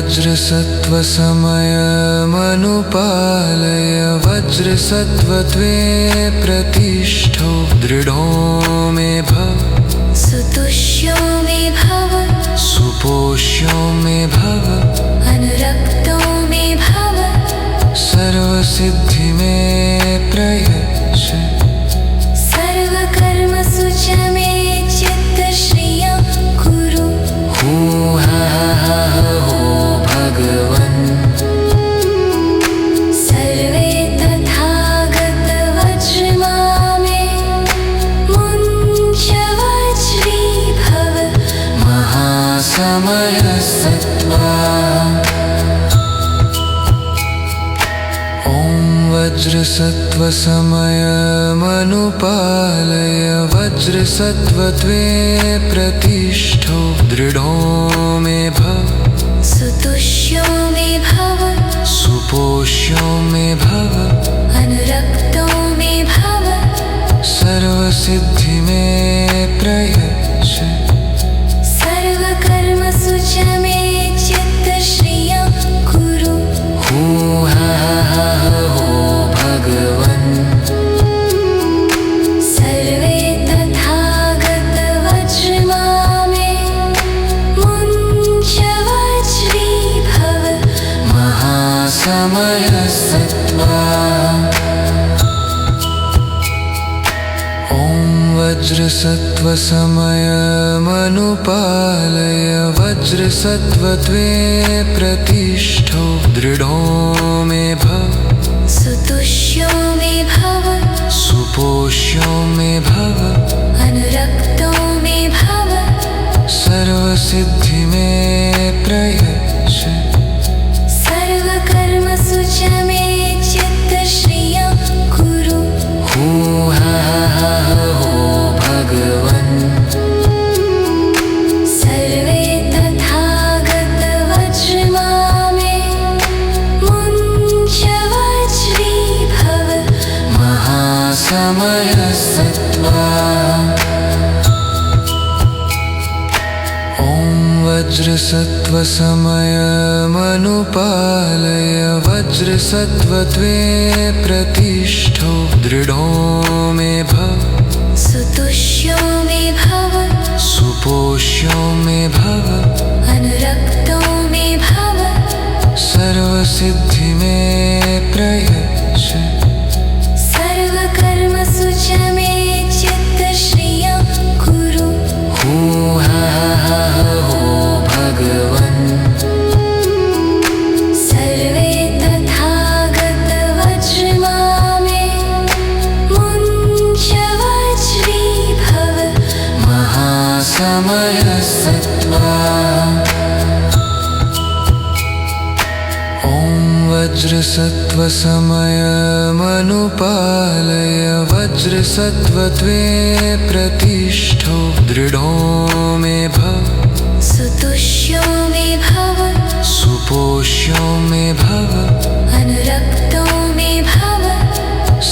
वज्रसत्त्वसमयमनुपालय वज्रसत्त्वत्वे प्रतिष्ठो दृढो मे भव सुतुष्यो मे भव सुपोष्यो मे भव अनुरक्तो मे भव सर्वसिद्धि मे प्रयच्छ सर्वकर्मसु च मे चित्तश्रियं कुरु हू हा हा हो भगवन् सर्वे तथागतवज्रमा मे मुञ्च वज्रीभव महासमयसत्त्वा वज्रसत्त्वसमयमनुपालय वज्रसत्त्वत्वे प्रतिष्ठो दृढो मे भव सुतुष्यो मे भव सुपोष्यो मे भव अनुरक्तो मे भव सर्वसिद्धि मे प्रयच्छ सर्वकर्मसु च मे चित्तश्रियं कुरु हू हा हा हो भगवन् सर्वे तथागतवज्रमा मे मुञ्च वज्रीभव महासमयसत्त्वा वज्रसत्त्वसमयमनुपालय वज्रसत्त्वत्वे प्रतिष्ठो दृढो मे भव सुतुष्यो मे भव सुपोष्यो मे भव अनुरक्तो मे भव सर्वसिद्धि मे प्रयच्छ सर्वकर्मसु च मे चित्तश्रियं कुरु हू हा हा हो भगवन् सर्वे तथागतवज्रमा मे मुञ्च वज्रीभव महासमयसत्त्वा वज्रसत्त्वसमयमनुपालय वज्रसत्त्वत्वे प्रतिष्ठो दृढो मे भव सुतुष्यो मे भव सुपोष्यो मे भव अनुरक्तो मे भव सर्वसिद्धि मे प्रयच्छ सर्वकर्मसु च मे चित्तश्रियं कुरु हू हा हा हो भगवन् सर्वे तथागतवज्रमा मे मुञ्च वज्रीभव महासमयसत्त्वा वज्रसत्त्वसमयमनुपालय वज्रसत्त्वत्वे प्रतिष्ठो दृढो मे भव सुतुष्यो मे भव सुपोष्यो मे भव अनुरक्तो मे भव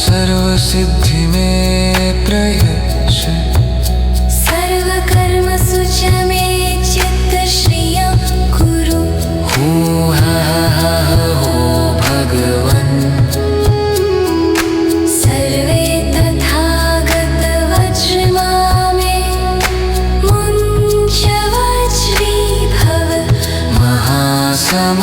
सर्वसिद्धि मे प्रयच्छ सर्वकर्मसु च मे चित्तश्रियं कुरु हू हा हा हो भगवन् सर्वे तथागतवज्रमा मे मुञ्च वज्रीभव महासमयसत्त्वा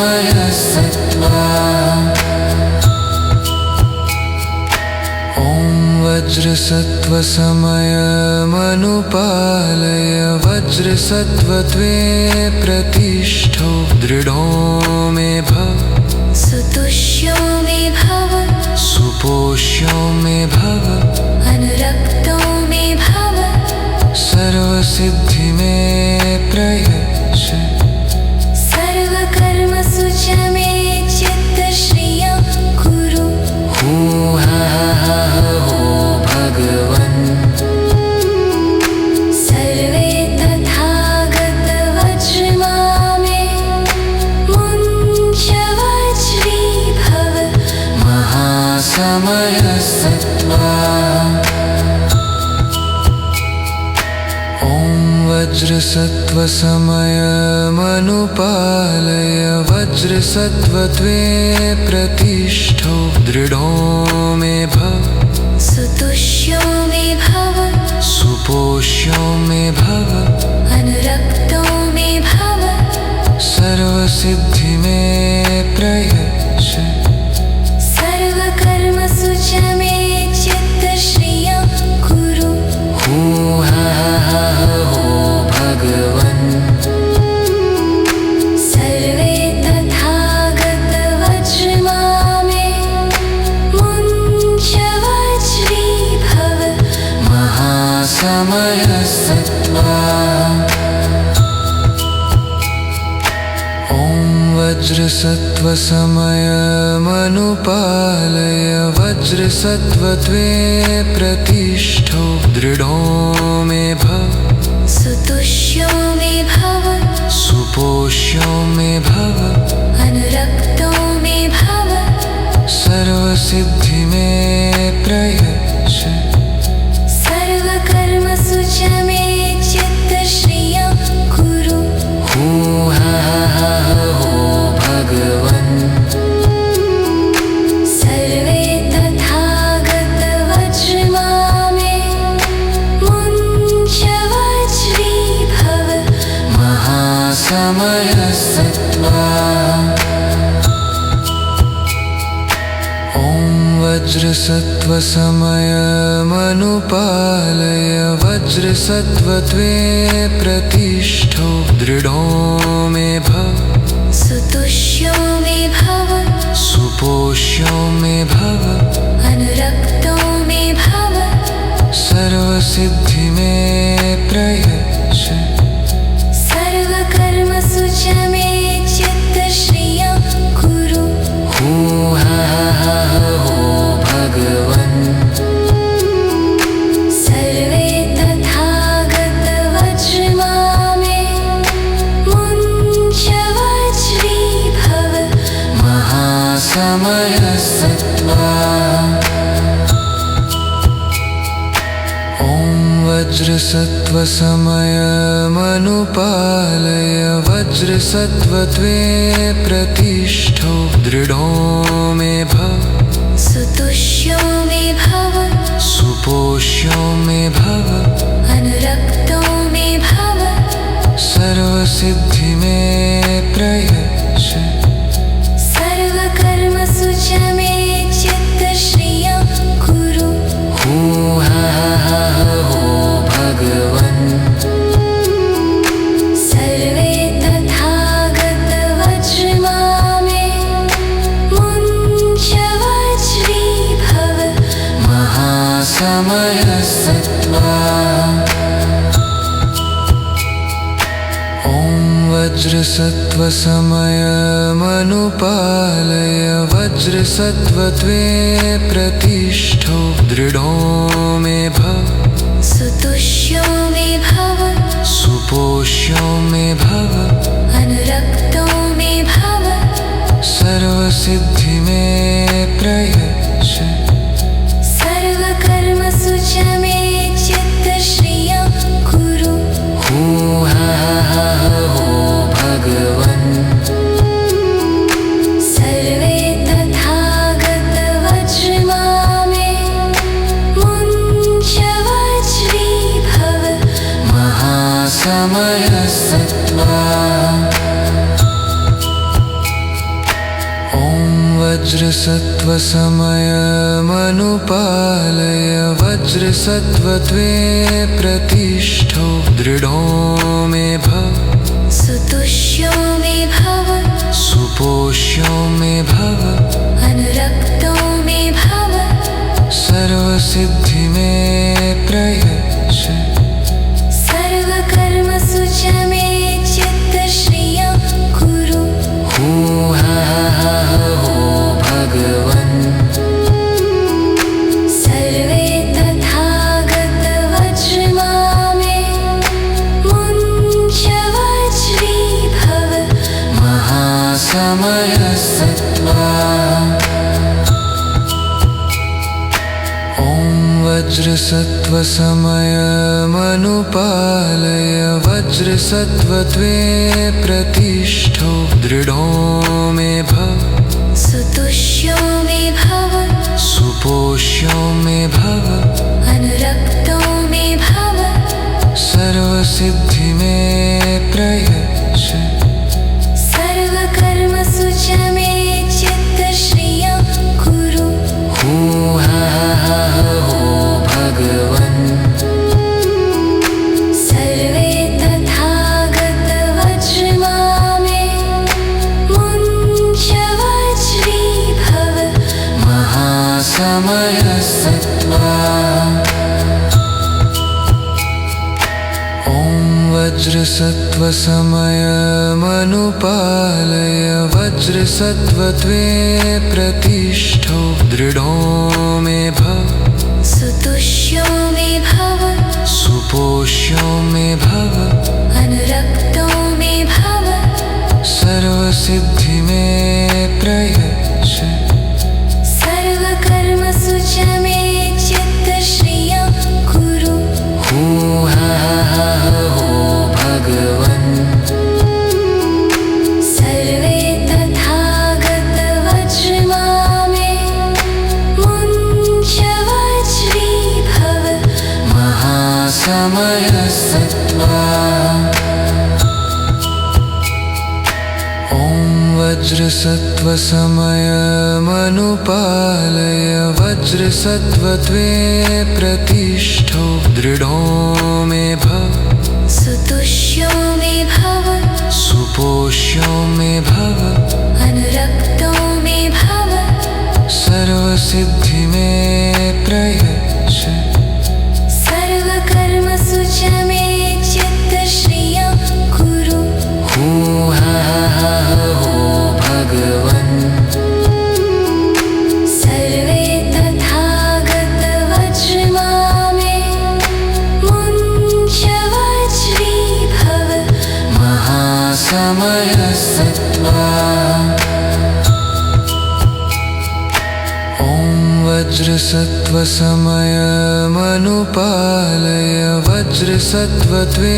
वज्रसत्त्वसमयमनुपालय वज्रसत्त्वत्वे प्रतिष्ठो दृढो मे भव सुतुष्यो मे भव सुपोष्यो मे भव अनुरक्तो मे भव सर्वसिद्धि मे प्रयच्छ सर्वकर्मसु च मे चित्तश्रियं कुरु हू हा हा हो भगवन् सर्वे तथागतवज्रमा मे मुञ्च वज्रीभव महासमयसत्त्वा वज्रसत्त्वसमयमनुपालय वज्रसत्त्वत्वे प्रतिष्ठो दृढो मे भव सुतुष्यो मे भव सुपोष्यो मे भव अनुरक्तो मे भव सर्वसिद्धि मे प्रयच्छ सर्वकर्मसु च मे चित्तश्रियं कुरु हू हा हा हो भगवन् सर्वे तथागतवज्रमा मे मुञ्च वज्रीभव महासमयसत्त्वा ॐ वज्रसत्त्वसमयमनुपालय वज्रसत्त्वत्वे प्रतिष्ठो दृढो मे भव सुतुष्यो मे भव सुपोष्यो मे भव अनुरक्तो मे भव सर्वसिद्धि मे प्रयच्छ सर्वकर्मसु च मे चित्तश्रियं कुरु हू हा हा हो भगवन् सर्वे तथागतवज्रमा मे मुञ्च वज्रीभव महासमयसत्त्वा ॐ वज्रसत्त्वसमयमनुपालय वज्रसत्त्वत्वे प्रतिष्ठो दृढो मे भव सुतुष्यो मे भव सुपोष्यो मे भव अनुरक्तो मे भव सर्वसिद्धि मे प्रयच्छ सर्वकर्मसु च मे चित्तश्रियं कुरु हू हा हा हो भगवन् सर्वे तथागतवज्रमा मे मुञ्च वज्रीभव महासमयसत्त्वा ॐ वज्रसत्त्वसमयमनुपालय वज्रसत्त्वत्वे प्रतिष्ठो दृढो मे भव सुतुष्यो मे भव सुपोष्यो मे भव अनुरक्तो मे भव सर्वसिद्धि मे प्रयच्छ सर्वकर्मसु च मे चित्तश्रियं कुरु हू हा हा हो भगवन् सर्वे तथागतवज्रमा मे मुञ्च वज्रीभव महासमयसत्त्वा ॐ वज्रसत्त्वसमयमनुपालय वज्रसत्त्वत्वे प्रतिष्ठो दृढो मे भव सुतुष्यो मे भव सुपोष्यो मे भव अनुरक्तो मे भव सर्वसिद्धि मे प्रयच्छ सर्वकर्मसु च मे चित्तश्रियं कुरु हू हा हा हो भगवन् सर्वे तथागतवज्रमा मे मुञ्च वज्रीभव महासमयसत्त्वा ॐ वज्रसत्त्वसमयमनुपालय वज्रसत्त्वत्वे प्रतिष्ठो दृढो मे भव सुतुष्यो मे भव सुपोष्यो मे भव अनुरक्तो मे भव सर्वसिद्धि मे प्रयच्छ सर्वकर्मसु च मे चित्तश्रियं कुरु हू हा हा हो भगवन् सर्वे तथागतवज्रमा मे मुञ्च वज्रीभव महासमयसत्त्वा ॐ वज्रसत्त्वसमयमनुपालय वज्रसत्त्वत्वे प्रतिष्ठो दृढो मे भव सुतुष्यो मे भव सुपोष्यो मे भव अनुरक्तो मे भव सर्वसिद्धि मे प्रयच्छ सर्वकर्मसु च मे चित्तश्रियं कुरु हो भगवन् सर्वे तथागतवज्रमा मे मुञ्च वज्रीभव महासमयसत्त्वा ॐ वज्रसत्त्वसमयमनुपालय वज्रसत्त्वत्वे प्रतिष्ठो दृढो मे भव सुतुष्यो मे भव सुपोष्यो मे भव अनुरक्तो मे भव सर्वसिद्धि मे प्रयच्छ सर्वकर्मसु च मे चित्तश्रियं कुरु हो भगवन् सर्वे तथागतवज्रमा मे मुञ्च वज्रीभव महासमयसत्त्वा ॐ वज्रसत्त्वसमयमनुपालय वज्रसत्त्वत्वे प्रतिष्ठो दृढो मे भव सुतुष्यो मे भव सुपोष्यो मे भव अनुरक्तो मे भव सर्वसिद्धि मे प्रयच्छ सर्वकर्मसु च मे चित्तश्रियं कुरु हो भगवन् सर्वे तथागतवज्रमा मे मुञ्च वज्रीभव महासमयसत्त्वा ॐ वज्रसत्त्वसमयमनुपालय वज्रसत्त्वत्वे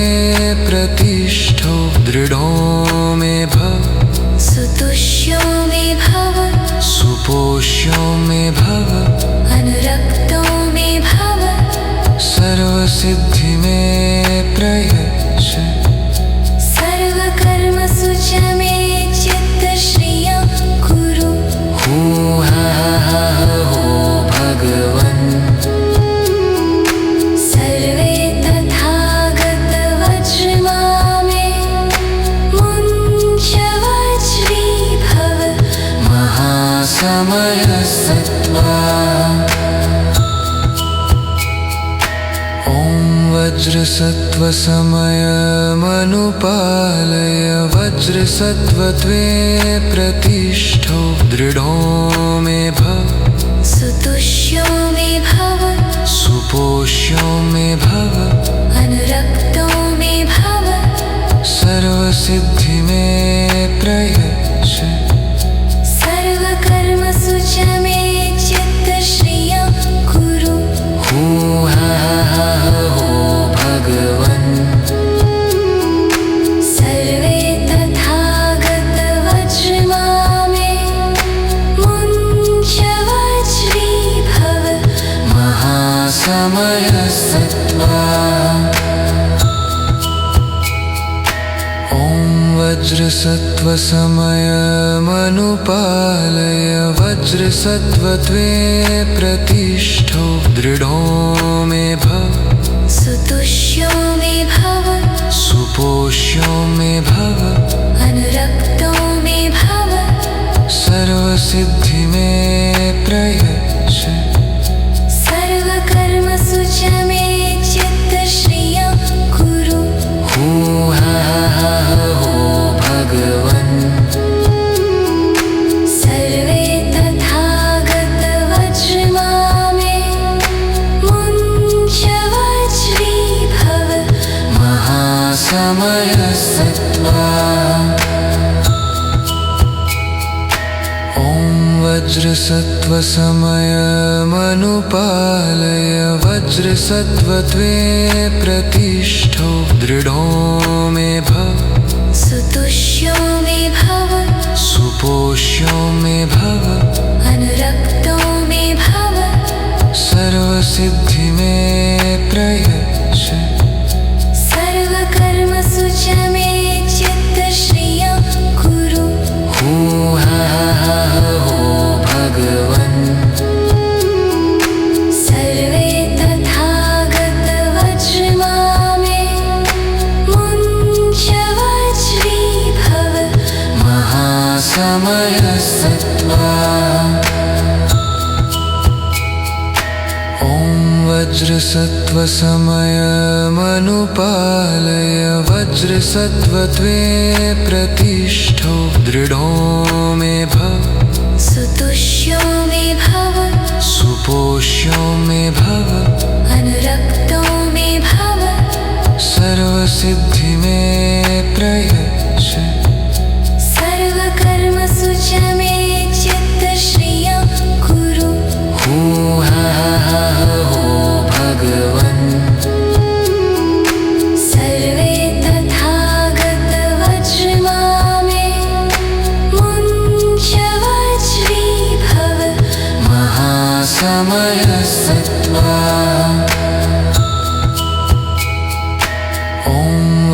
प्रतिष्ठो दृढो मे भव सुतुष्यो मे भव सुपोष्यो मे भव अनुरक्तो मे भव सर्वसिद्धि मे प्रयच्छ सर्वकर्मसु च मे चित्तश्रियं कुरु हो भगवन् सर्वे तथागतवज्रमा मे मुञ्च वज्रीभव महासमयसत्त्वा ॐ वज्रसत्त्वसमयमनुपालय वज्रसत्त्वत्वे प्रतिष्ठो दृढो मे भव सुतुष्यो मे भव सुपोष्यो मे भव अनुरक्तो मे भव सर्वसिद्धि मे प्रयच्छ सर्वकर्मसु च मे चित्तश्रियं कुरु हो भगवन् सर्वे तथागतवज्रमा मे मुञ्च वज्रीभव महासमयसत्त्वा ॐ वज्रसत्त्वसमयमनुपालय वज्रसत्त्वत्वे प्रतिष्ठो दृढो मे भव सुतुष्यो मे भव सुपोष्यो मे भव अनुरक्तो मे भव सर्वसिद्धि मे प्रयच्छ सर्वकर्मसु च मे चित्तश्रियं कुरु हो भगवन् सर्वे तथागतवज्रमा मे मुञ्च वज्रीभव महासमयसत्त्वा ॐ वज्रसत्त्वसमयमनुपालय वज्रसत्त्वत्वे प्रतिष्ठो दृढो मे भव सुतुष्यो मे भव सुपोष्यो मे भव अनुरक्तो मे भव सर्वसिद्धि मे प्रयच्छ सर्वकर्मसु च मे चित्तश्रियं कुरु हू हा हा हो भगवन् सर्वे तथागतवज्रमा मे मुञ्च वज्रीभव महासमयसत्त्वा ॐ वज्रसत्त्वसमयमनुपालय वज्रसत्त्वत्वे प्रतिष्ठो दृढो मे भव सुतुष्यो मे भव सुपोष्यो मे भव अनुरक्तो मे भव सर्वसिद्धि मे प्रयच्छ सर्वकर्मसु च मे चित्तश्रियं कुरु हू हा हा हो भगवन् सर्वे तथागतवज्रमा मे मुञ्च वज्रीभव महासमयसत्त्वा ॐ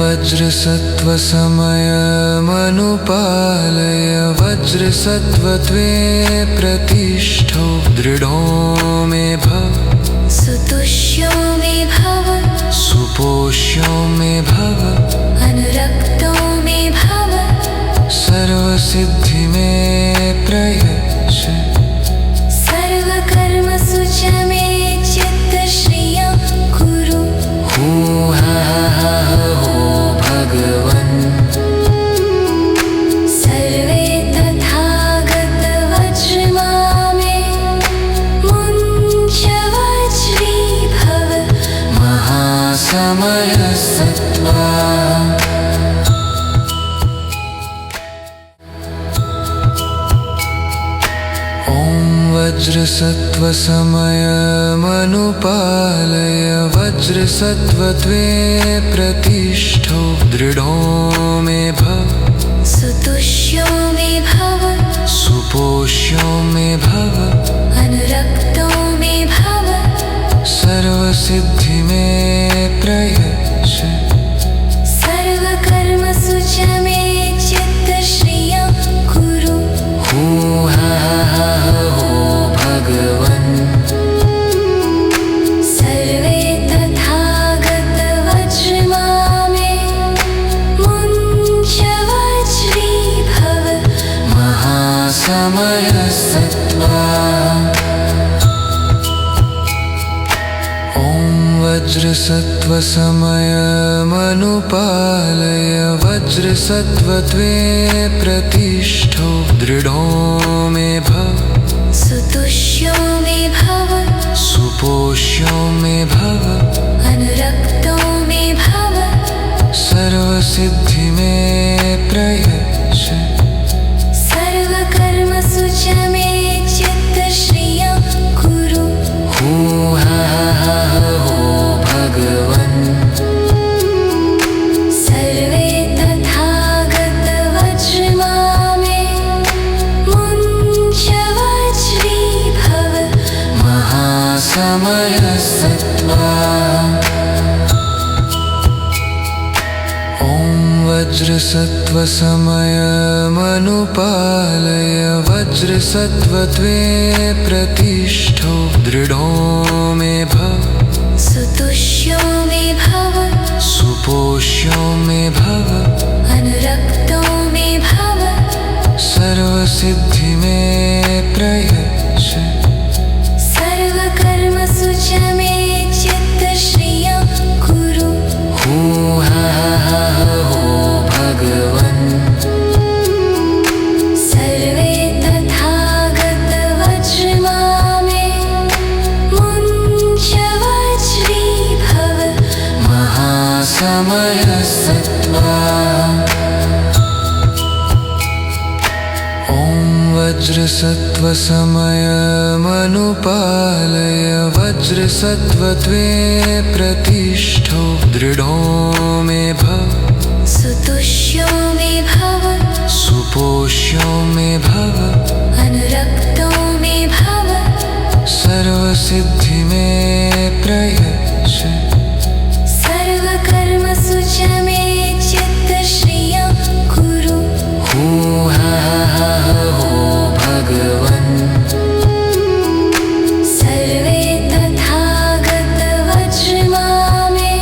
वज्रसत्त्वसमयमनुपालय वज्रसत्त्वत्वे प्रतिष्ठो दृढो मे भव सुतुष्यो मे भव सुपोष्यो मे भव अनुरक्तो मे भव सर्वसिद्धि मे प्रयच्छ सर्वकर्मसु च मे चित्तश्रियं कुरु हू हा हा हो भगवन् सर्वे तथागतवज्रमा मे मुञ्च वज्रीभव महासमयसत्त्वा ॐ वज्रसत्त्वसमयमनुपालय वज्रसत्त्वत्वे प्रतिष्ठो दृढो मे भव सुतुष्यो मे भव सुपोष्यो मे भव अनुरक्तो मे भव सर्वसिद्धि मे प्रयच्छ सर्वकर्मसु च मे चित्तश्रियं कुरु हू हा हा हो भगवन् सर्वे तथागतवज्रमा मे मुञ्च वज्रीभव महासमयसत्त्वा ॐ वज्रसत्त्वसमयमनुपालय वज्रसत्त्वत्वे प्रतिष्ठो दृढो मे भव सुतुष्यो मे भव सुपोष्यो मे भव अनुरक्तो मे भव सर्वसिद्धि मे प्रयच्छ सर्वकर्मसु च मे चित्तश्रियं कुरु हू हा हा हो भगवन् सर्वे तथागतवज्रमा मे मुञ्च वज्रीभव महासमयसत्त्वा ॐ वज्रसत्त्वसमयमनुपालय वज्रसत्त्वत्वे प्रतिष्ठो दृढो मे भव सुतुष्यो मे भव सुपोष्यो मे भव अनुरक्तो मे भव सर्वसिद्धि मे प्रयच्छ सर्वकर्मसु च मे चित्तश्रियं कुरु हू हा हा हो भगवन् सर्वे तथागतवज्रमा मे मुञ्च वज्रीभव महासमयसत्त्वा वज्रसत्त्वसमयमनुपालय वज्रसत्त्वत्वे प्रतिष्ठो दृढो मे भव सुतुष्यो मे भव सुपोष्यो मे भव अनुरक्तो मे भव सर्वसिद्धि मे प्रयच्छ सर्वकर्मसु च मे चित्तश्रियं कुरु हू हा हा हो भगवन् सर्वे तथागतवज्रमा मे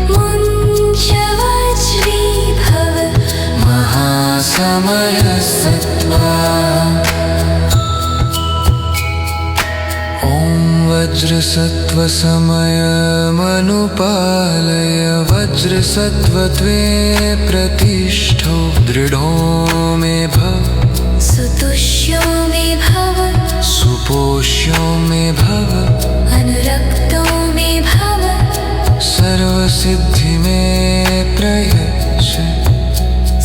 मुञ्च वज्रीभव महासमयसत्त्वा ॐ वज्रसत्त्वसमयमनुपालय वज्रसत्त्वत्वे प्रतिष्ठो दृढो मे भव सुतुष्यो मे भव सुपोष्यो मे भव अनुरक्तो मे भव सर्वसिद्धि मे प्रयच्छ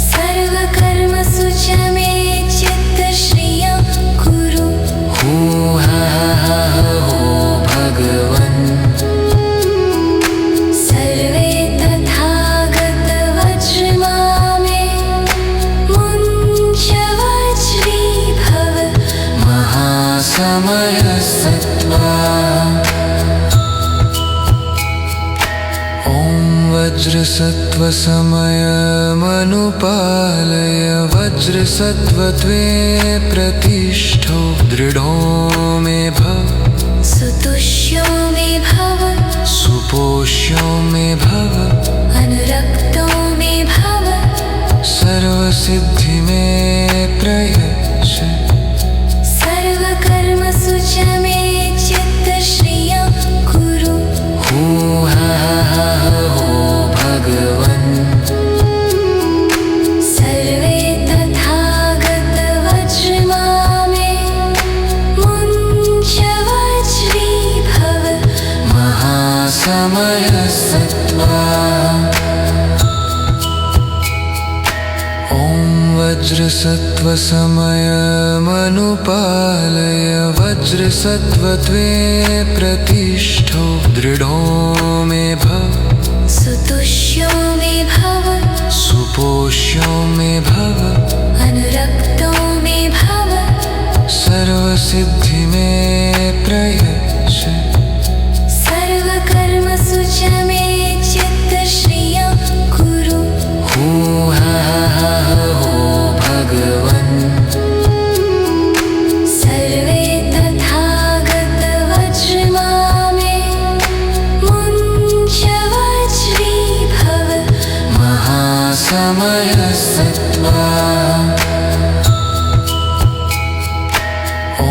सर्वकर्मसु च मे चित्तश्रियं कुरु हू हा हा हो भगवन् सर्वे तथागतवज्रमा मे मुञ्च वज्रीभव महासमयसत्त्वा ॐ वज्रसत्त्वसमयमनुपालय वज्रसत्त्वत्वे प्रतिष्ठो दृढो मे भव सुतुष्यो मे भव सुपोष्यो मे भव अनुरक्तो मे भव सर्वसिद्धि मे प्रयच्छ सर्वकर्मसु च मे चित्तश्रियं कुरु हू हा हा हो भगवन् सर्वे तथागतवज्रमा मे मुञ्च वज्रीभव महासमयसत्त्वा ॐ वज्रसत्त्वसमयमनुपालय वज्रसत्त्वत्वे प्रतिष्ठो दृढो मे भव सुतुष्यो मे भव सुपोष्यो मे भव अनुरक्तो मे भव सर्वसिद्धि मे प्रयच्छ सर्वकर्मसु च मे चित्तश्रियं कुरु हू हा हा हो भगवन् सर्वे तथागतवज्रमा मे मुञ्च वज्रीभव महासमयसत्त्वा ॐ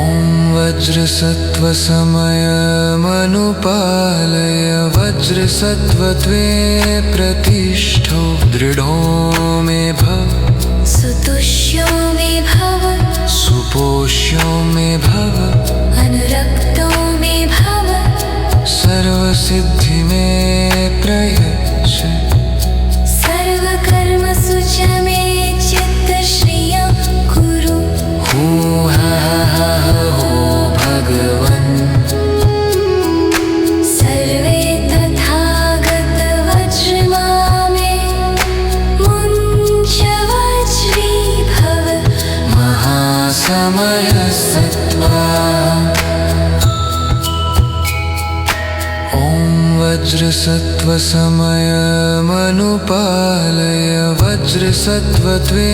वज्रसत्त्वसमयमनुपालय वज्रसत्त्वत्वे प्रतिष्ठो दृढो मे भव सुतुष्यो मे भव सुपोष्यो मे भव अनुरक्तो मे भव सर्वसिद्धि मे प्रयच्छ सर्वकर्मसु च मे चित्तश्रियं कुरु हू हा हा हो भगवन् सर्वे तथागतवज्रमा मे मुञ्च वज्रीभव महासमयसत्त्वा ॐ वज्रसत्त्वसमयमनुपालय वज्रसत्त्वत्वे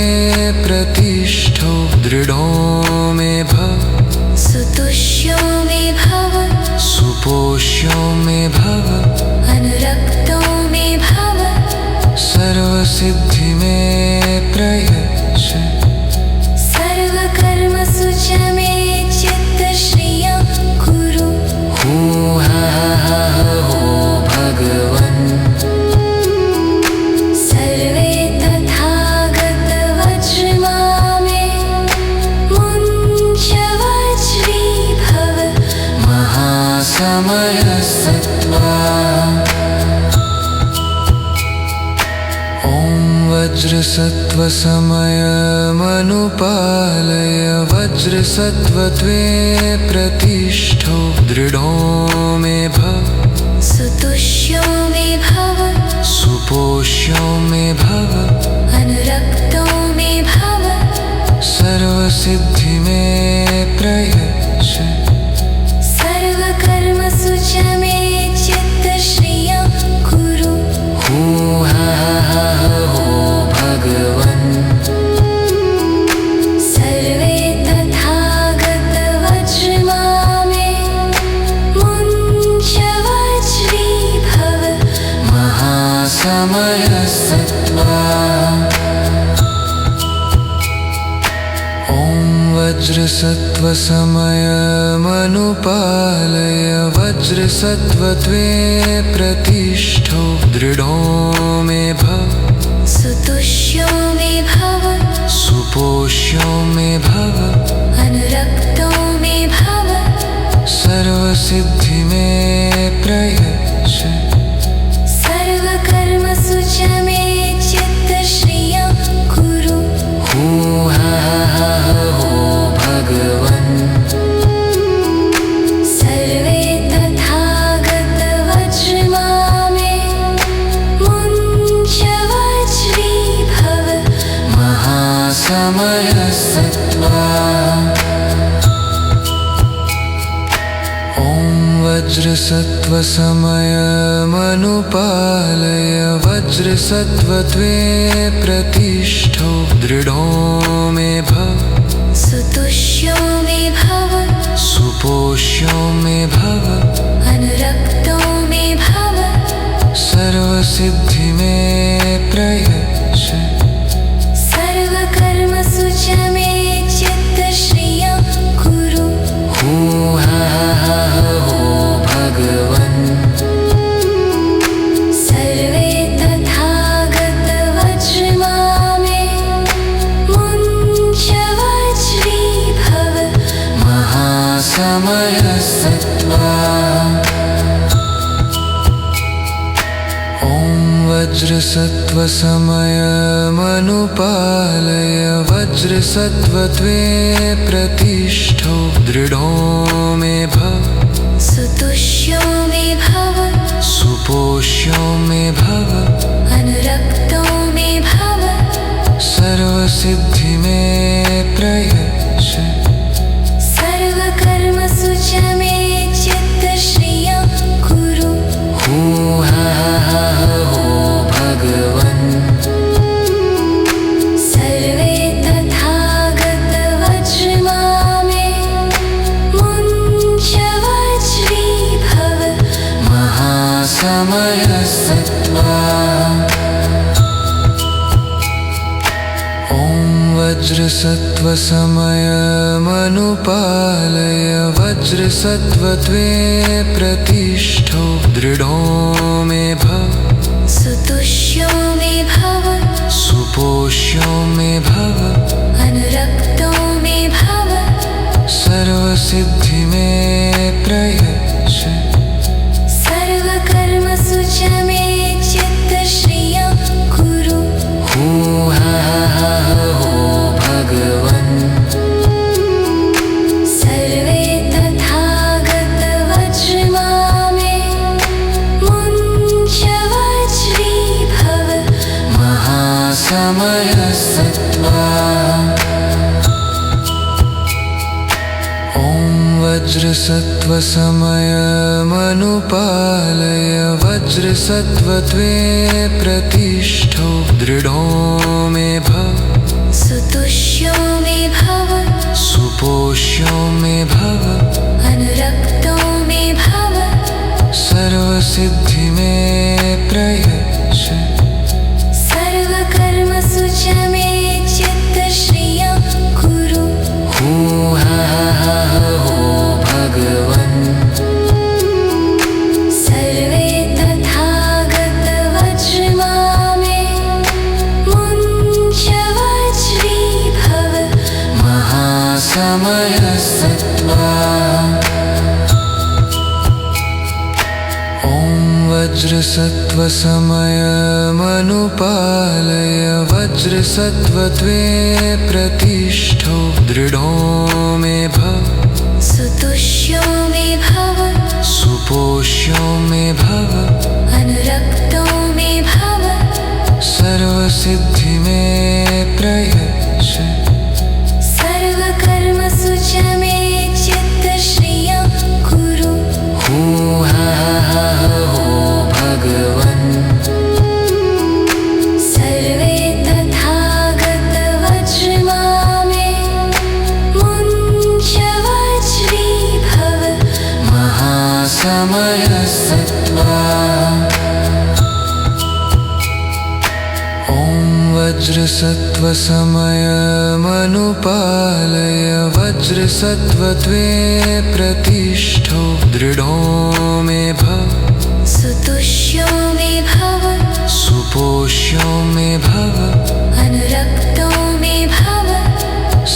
प्रतिष्ठो दृढो मे भव सुतुष्यो मे भव सुपोष्यो मे भव अनुरक्तो मे भव सर्वसिद्धि मे प्रयच्छ सर्वकर्मसु च मे चित्तश्रियं कुरु हू हा हा हो भगवन् सर्वे तथागतवज्रमा मे मुञ्च वज्रीभव महासमयसत्त्वा वज्रसत्त्वसमयमनुपालय वज्रसत्त्वत्वे प्रतिष्ठो दृढो मे भव सुतुष्यो मे भव सुपोष्यो मे भव अनुरक्तो मे भव सर्वसिद्धि मे प्रयच्छ सर्वकर्मसु च मे चित्तश्रियं कुरु हूहा हो भगवन् सर्वे तथागतवज्रमा मे मुञ्च वज्रीभव महासमयसत्त्वा ॐ वज्रसत्त्वसमयमनुपालय वज्रसत्त्वत्वे प्रतिष्ठो दृढो मे भव सुतुष्यो मे भव सुपोष्यो मे भव अनुरक्तो मे भव सर्वसिद्धि मे प्रयच्छ सर्वकर्मसु च मे चित्तश्रियं कुरु हूहा हो भगवन् सर्वे तथागतवज्रमा मे मुञ्च वज्रीभव महासमयसत्त्वा ॐ वज्रसत्त्वसमयमनुपालय वज्रसत्त्वत्वे प्रतिष्ठो दृढो मे भव सुतुष्यो मे भव सुपोष्यो मे भव अनुरक्तो मे भव सर्वसिद्धि मे प्रयच्छ सर्वकर्मसु च मे चित्तश्रियं कुरु हूहा हो भगवन् सर्वे तथागतवज्रमा मे मुञ्च वज्रीभव महासमयसत्त्वा ॐ वज्रसत्त्वसमयमनुपालय वज्रसत्त्वत्वे प्रतिष्ठो दृढो मे भव सुतुष्यो मे भव सुपोष्यो मे भव अनुरक्तो मे भव सर्वसिद्धि मे प्रयच्छ सर्वकर्मसु च मे चित्तश्रियं कुरु हूहा हो भगवन् सर्वे तथागतवज्रमा मे मुञ्च वज्रीभव महासमयसत्त्वा ॐ वज्रसत्त्वसमयमनुपालय वज्रसत्त्वत्वे प्रतिष्ठो दृढो मे भव सुतुष्यो मे भव सुपोष्यो मे भव अनुरक्तो मे भव सर्वसिद्धि मे प्रयच्छ सर्वकर्मसु च मे चित्तश्रियं कुरु हूहा हो भगवन् सर्वे तथागतवज्रमा मे मुञ्च वज्रीभव महासमयसत्त्वा ॐ वज्रसत्त्वसमयमनुपालय वज्रसत्त्वत्वे प्रतिष्ठो दृढो मे भव सुतुष्यो मे भव सुपोष्यो मे भव अनुरक्तो मे भव सर्वसिद्धि मे प्रयच्छ सर्वकर्मसु च मे चित्तश्रियं कुरु हूहा हो भगवन् सर्वे तथागतवज्रमा मे मुञ्च वज्रीभव महासमयसत्त्वा ॐ वज्रसत्त्वसमयमनुपालय वज्रसत्त्वत्वे प्रतिष्ठो दृढो मे भव सुतुष्यो मे भव सुपोष्यो मे भव अनुरक्तो मे भव सर्वसिद्धि मे प्रयच्छ सर्वकर्मसु च मे चित्तश्रियं कुरु हूहा हो भगवन् सर्वे तथागतवज्रमा मे मुञ्च वज्रीभव महासमयसत्त्वा ॐ वज्रसत्त्वसमयमनुपालय वज्रसत्त्वत्वे प्रतिष्ठो दृढो मे भव सुतुष्यो मे भव सुपोष्यो मे भव अनुरक्तो मे भव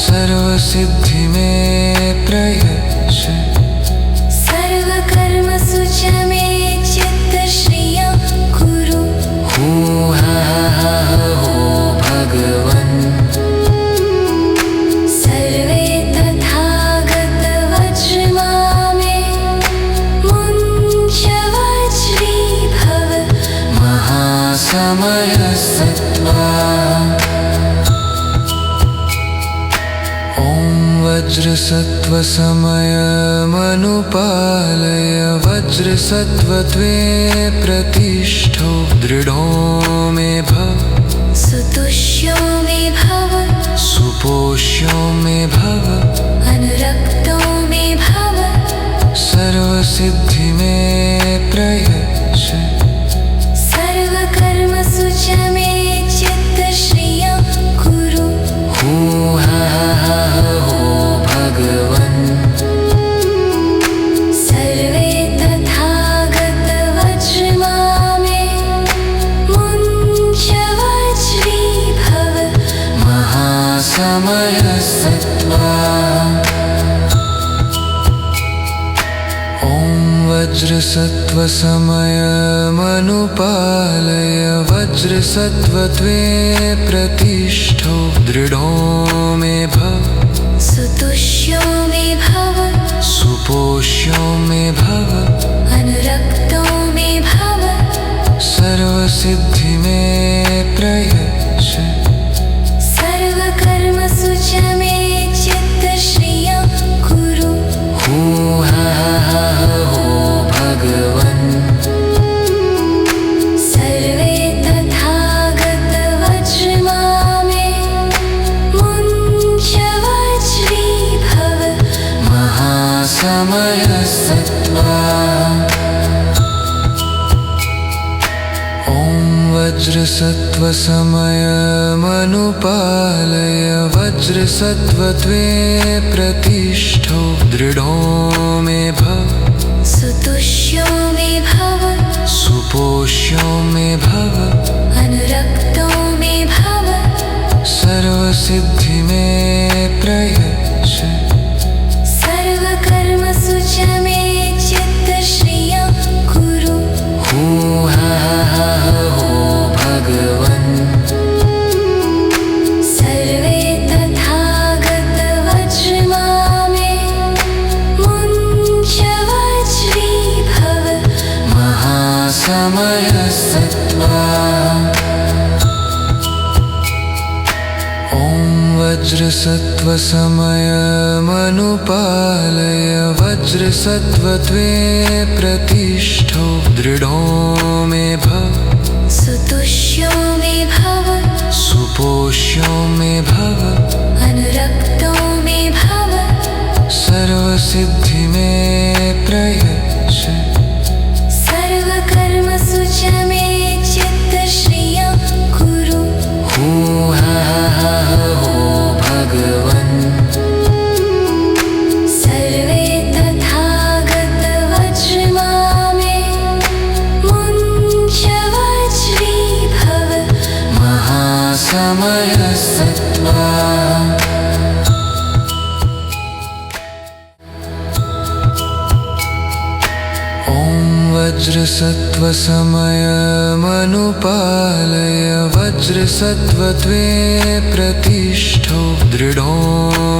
सर्वसिद्धि मे प्रयच्छ सर्वकर्मसु च मे चित्तश्रियं कुरु हूहा हो भगवन् सर्वे तथागतवज्रमा मे मुञ्च वज्रीभव महासमयसत्त्वा ॐ वज्रसत्त्वसमयमनुपालय वज्रसत्त्वत्वे प्रतिष्ठो दृढो मे भव सुतुष्यो मे भव सुपोष्यो मे भव अनुरक्तो मे भव सर्वसिद्धि मे प्रयच्छ सर्वकर्मसु च मे चित्तश्रियं कुरु हूहा हो भगवन् सर्वे तथागतवज्रमा मे मुञ्च वज्रीभव महासमयसत्त्वा ॐ वज्रसत्त्वसमयमनुपालय वज्रसत्त्वत्वे प्रतिष्ठो दृढो मे भव सुतुष्यो मे भव सुपोष्यो मे भव अनुरक्तो मे भव सर्वसिद्धि मे प्रयच्छ सर्वकर्मसु च मे चित्तश्रियं कुरु हूहा हो भगवन् सर्वे तथागतवज्रमा मे मुञ्च वज्रीभव महासमयसत्त्वा ॐ वज्रसत्त्वसमयमनुपालय वज्रसत्त्वत्वे प्रतिष्ठो दृढो मे भव सुतुष्यो मे भव सुपोष्यो मे भव अनुरक्तो मे भव सर्वसिद्धि मे प्रयच्छ सर्वकर्मसु च मे चित्तश्रियं कुरु हूहा हो भगवन् सर्वे तथागतवज्रमा मे मुञ्च वज्रीभव महासमयसत्त्वा ॐ वज्रसत्त्वसमयमनुपालय वज्रसत्त्वत्वे प्रतिष्ठो दृढो मे भव सुतुष्यो मे भव सुपोष्यो मे भव अनुरक्तो मे भव सर्वसिद्धि मे प्रयच्छ सर्वकर्मसु च मे चित्तश्रियं कुरु हूहा हो भगवन् सर्वे तथागतवज्रमा मे मुञ्च वज्रीभव महासमयसत्त्वा वज्रसत्त्वसमयमनुपालय वज्रसत्त्वत्वे प्रतिष्ठो दृढो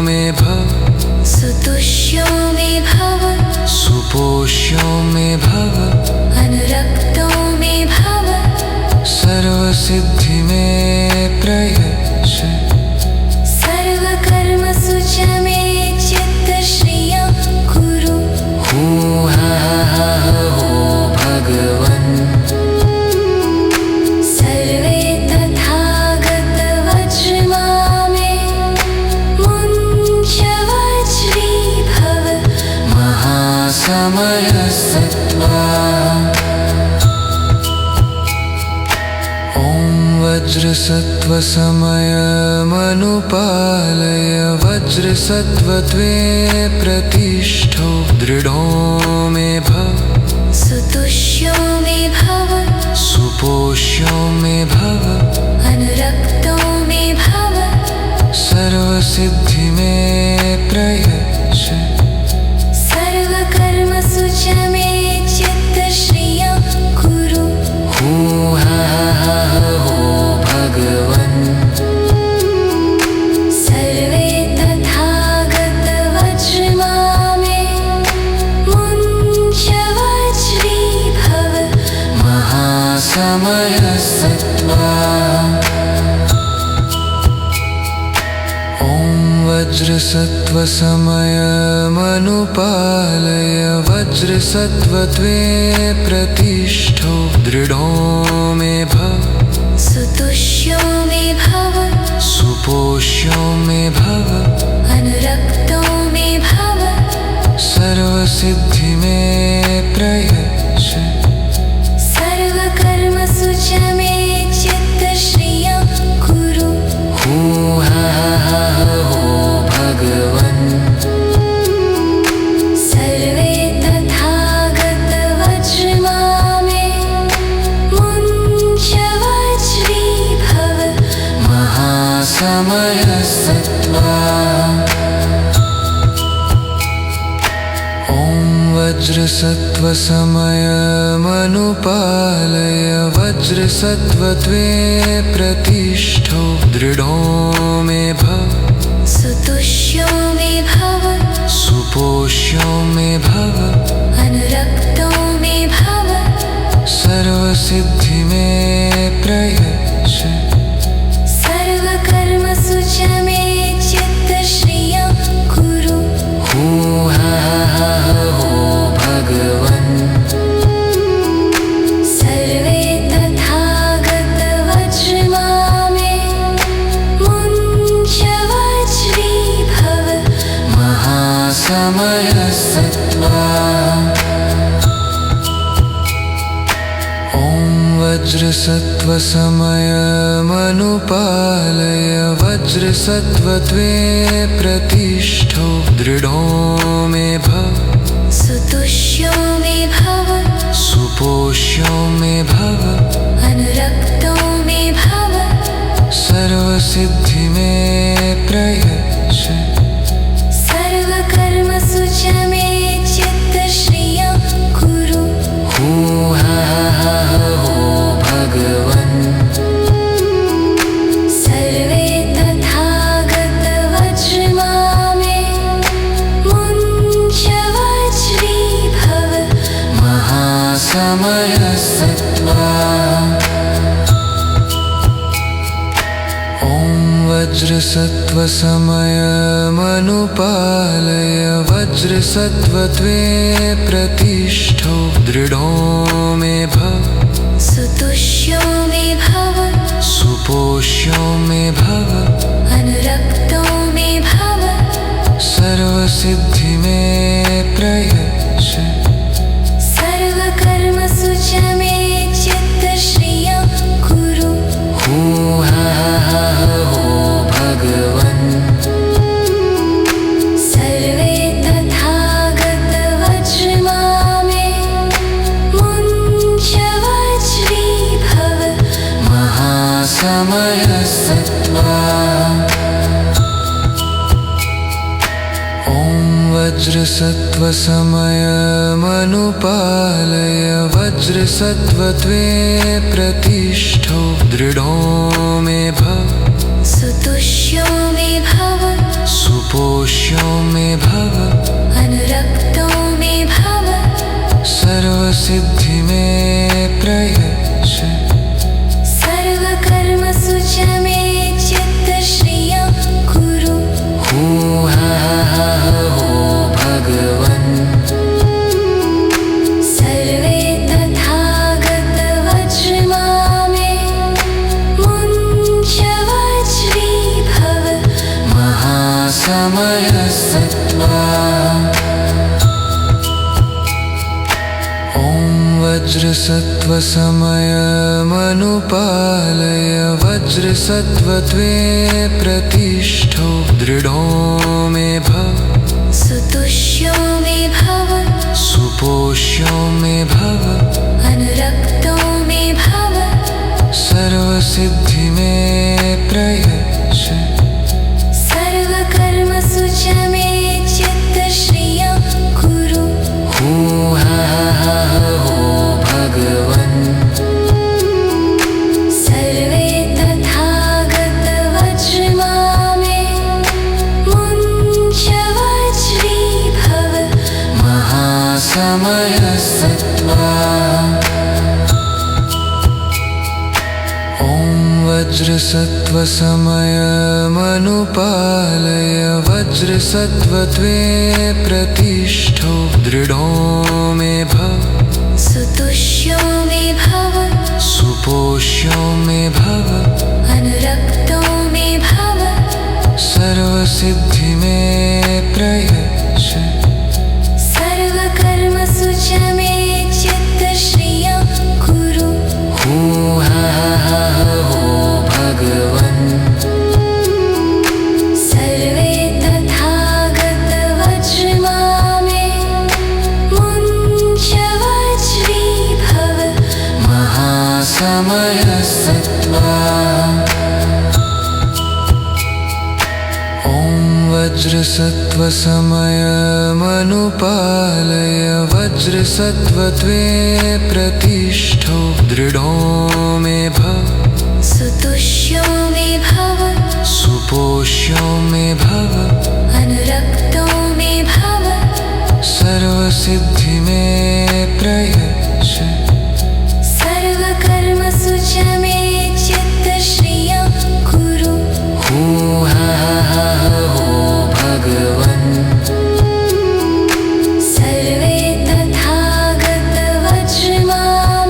मे भव सुतुष्यो मे भव सुपोष्यो मे भव अनुरक्तो मे भव सर्वसिद्धि मे प्रयच्छ सर्वकर्मसु च मे चित्तश्रियं कुरु हूहा हो भगवन् सर्वे तथागतवज्रमा मे मुञ्चवज्रीभव महासमयसत्त्वा ॐ वज्रसत्त्वसमयमनुपालय वज्रसत्त्वत्वे प्रतिष्ठो दृढो मे भव सुतुष्यो मे भव सुपोष्यो मे भव अनुरक्तो मे भव सर्वसिद्धि मे प्रयच्छ सर्वकर्मसु च मे चित्तश्रियं कुरु हूहा हो भगवन् सर्वे तथागतवज्रमा मे मुञ्चवज्रीभव महासमयसत्त्वा ॐ वज्रसत्त्वसमयमनुपालय वज्रसत्त्वत्वे प्रतिष्ठो दृढो मे भव सुतुष्यो मे भव सुपोष्यो मे भव अनुरक्तो मे भव सर्वसिद्धि मे प्रयच्छ सर्वकर्मसु च मे चित्तश्रियं कुरु हूहा हो भगवन् सर्वे तथागतवज्रमा मे मुञ्चवज्रीभव महासमयसत्त्वा ॐ वज्रसत्त्वसमयमनुपालय वज्रसत्त्वत्वे प्रतिष्ठो दृढो मे भव सुतुष्यो मे भव सुपोष्यो मे भव अनुरक्तो मे भव सर्वसिद्धि मे प्रयच्छ सर्वकर्मसु च मे चित्तश्रियं कुरु हूहा हो भगवन् सर्वे तथागतवज्रमा मे मुञ्चवज्रीभव महासमयसत्त्वा ॐ वज्रसत्त्वसमयमनुपालय वज्रसत्त्वत्वे प्रतिष्ठो दृढो मे भव सुतुष्यो मे भव सुपोष्यो मे भव अनुरक्तो मे भव सर्वसिद्धि मे प्रयच्छ सर्वकर्मसु च मे चित्तश्रियं कुरु हूहा हो भगवन् सर्वे तथागतवज्रमा मे मुञ्चवज्रीभव महासमयसत्त्वा ॐ वज्रसत्त्वसमयमनुपालय वज्रसत्त्वत्वे प्रतिष्ठो दृढो मे भव सुतुष्यो मे भव सुपोष्यो मे भव अनुरक्तो मे भव सर्वसिद्धि मे प्रयच्छ सर्वकर्मसु च मे चित्तश्रियं कुरु हूहा हो भगवन् सर्वे तथागतवज्रमा मे मुञ्चवज्रीभव महासमयसत्त्वा ॐ वज्रसत्त्वसमयमनुपालय वज्रसत्त्वत्वे प्रतिष्ठो दृढो मे भव सुतुष्यो मे भव सुपोष्यो मे भव अनुरक्तो मे भव सर्वसिद्धि मे प्रयच्छ सर्वकर्मसु च मे चित्तश्रियं कुरु हूहा हो भगवन् सर्वे तथागतवज्रमा मे मुञ्च वज्रीभव महासमयसत्त्वा ॐ वज्रसत्त्वसमयमनुपालय वज्रसत्त्वत्वे प्रतिष्ठो दृढो मे भव सुतुष्यो मे भव सुपोष्यो मे भव अनुरक्तो मे भव सर्वसिद्धि मे प्रयच्छ सर्वकर्मसु च मे चित्तश्रियं कुरु हूहा हो भगवन् सर्वे तथागतवज्रमा मे मुञ्च वज्रीभव महासमयसत्त्वा ॐ वज्रसत्त्वसमयमनुपालय वज्रसत्त्वत्वे प्रतिष्ठो दृढो मे भव सुतुष्यो मे भव सुपोष्यो मे भव अनुरक्तो मे भव सर्वसिद्धि मे प्रयच्छ सर्वकर्मसु च मे चित्तश्रियं कुरु हूहा हो भगवन् सर्वे तथागतवज्रमा मे मुञ्च वज्रीभव महासमयसत्त्वा ॐ वज्रसत्त्वसमयमनुपालय वज्रसत्त्वत्वे प्रतिष्ठो दृढो मे भव सुतुष्यो मे भव सुपोष्यो मे भव अनुरक्तो मे भव सर्वसिद्धि मे प्रयच्छ सर्वकर्मसु च मे चित्तश्रियं कुरु हूहा हो भगवन् सर्वे तथागतवज्रमा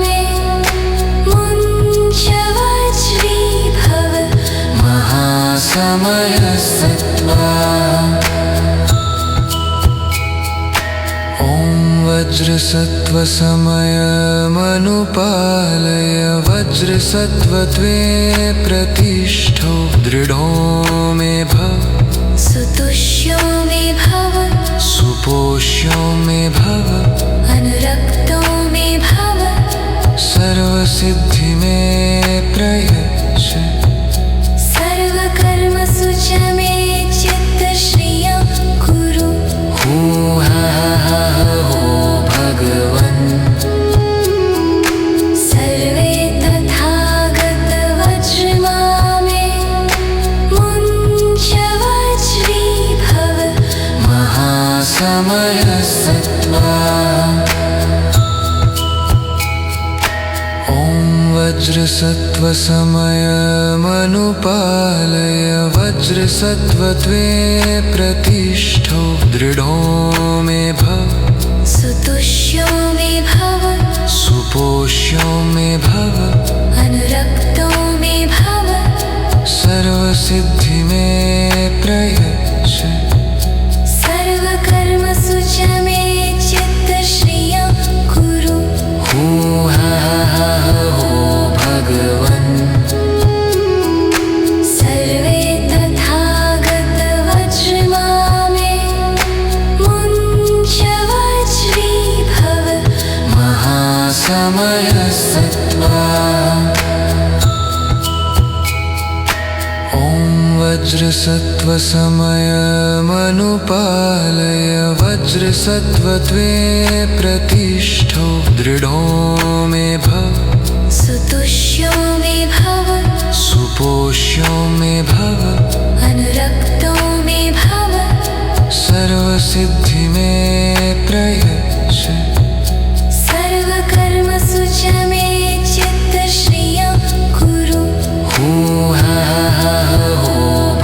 मे मुञ्च वज्रीभव महासमयसत्त्वा ॐ वज्रसत्त्वसमयमनुपालय वज्रसत्त्वत्वे प्रतिष्ठो दृढो मे भव सुतुष्यो मे भव सुपोष्यो मे भव अनुरक्तो मे भव सर्वसिद्धि मे प्रयच्छ सर्वकर्मसु च मे चित्तश्रियं कुरु हूहा हो भगवन् सर्वे तथागतवज्रमा मे मुञ्च वज्रीभव महासमयसत्त्वा ॐ वज्रसत्त्वसमयमनुपालय वज्रसत्त्वत्वे प्रतिष्ठो दृढो मे भव सुतुष्यो मे भव सुपोष्यो मे भव अनुरक्तो मे भव सर्वसिद्धि मे प्रयच्छ सर्वकर्मसु च मे चित्तश्रियं कुरु हूहा हो भगवन् सर्वे तथागतवज्रमा मे मुञ्च वज्रीभव महासमयसत्त्वा वज्रसत्त्वसमयमनुपालय वज्रसत्त्वत्वे प्रतिष्ठो दृढो मे भव सुतुष्यो मे भव सुपोष्यो मे भव अनुरक्तो मे भव सर्वसिद्धि मे प्रयच्छ सर्वकर्मसु च मे चित्तश्रियं कुरु हू हा हा हो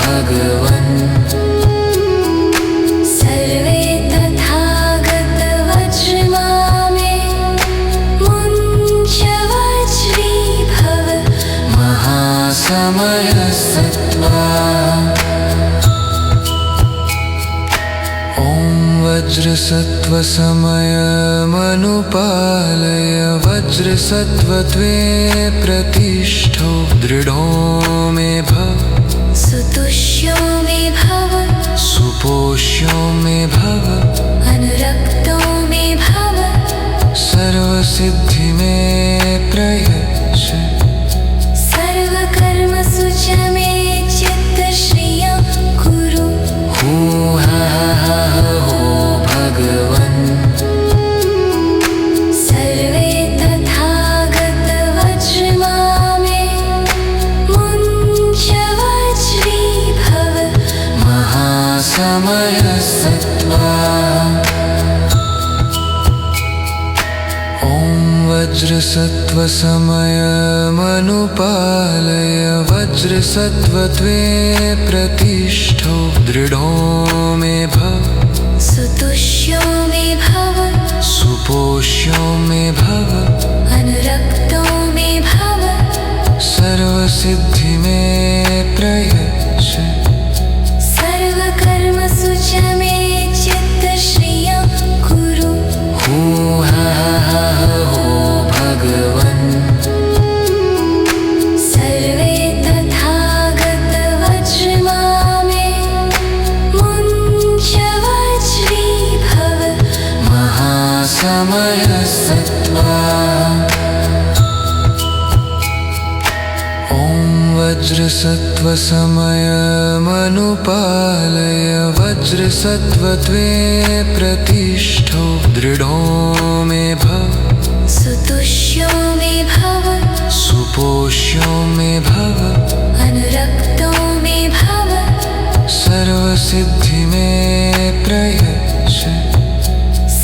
भगवन् सर्वे तथागतवज्रमा मे मुञ्च वज्रीभव महासमयसत्त्वा ॐ वज्रसत्त्वसमयमनुपालय वज्रसत्त्वत्वे प्रतिष्ठो दृढो मे भव सुतुष्यो मे भव सुपोष्यो मे भव अनुरक्तो मे भव सर्वसिद्धि मे प्रयच्छ सर्वकर्मसु च मे चित्तश्रियं कुरु हू हा हा हो भगवन् सर्वे तथागतवज्रमा मे मुञ्च वज्रीभव महासमयसत्त्वा ॐ वज्रसत्त्वसमयमनुपालय वज्रसत्त्वत्वे प्रतिष्ठो दृढो मे भव सुतुष्यो मे भव सुपोष्यो मे भव अनुरक्तो मे भव सर्वसिद्धि मे प्रयच्छ सर्वकर्मसु च मे चित्तश्रियं कुरु हू हा हा हो भगवन् सर्वे तथागतवज्रमा मे मुञ्च वज्रीभव महासमयसत्त्वा ॐ वज्रसत्त्वसमयमनुपालय वज्रसत्त्वत्वे प्रतिष्ठो दृढो मे भव सुतुष्यो मे भव सुपोष्यो मे भव अनुरक्तो मे भव सर्वसिद्धि मे प्रयच्छ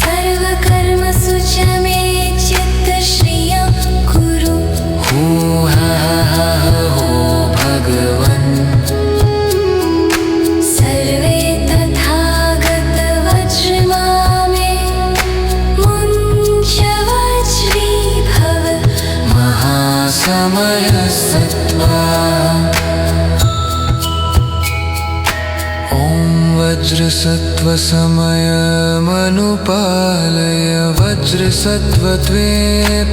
सर्वकर्मसु च मे चित्तश्रियं कुरु हू हा हा हो भगवन् सर्वे तथागतवज्रमा मे मुञ्च वज्रीभव महासमयसत्त्वा ॐ वज्रसत्त्वसमयमनुपालय वज्रसत्त्वत्वे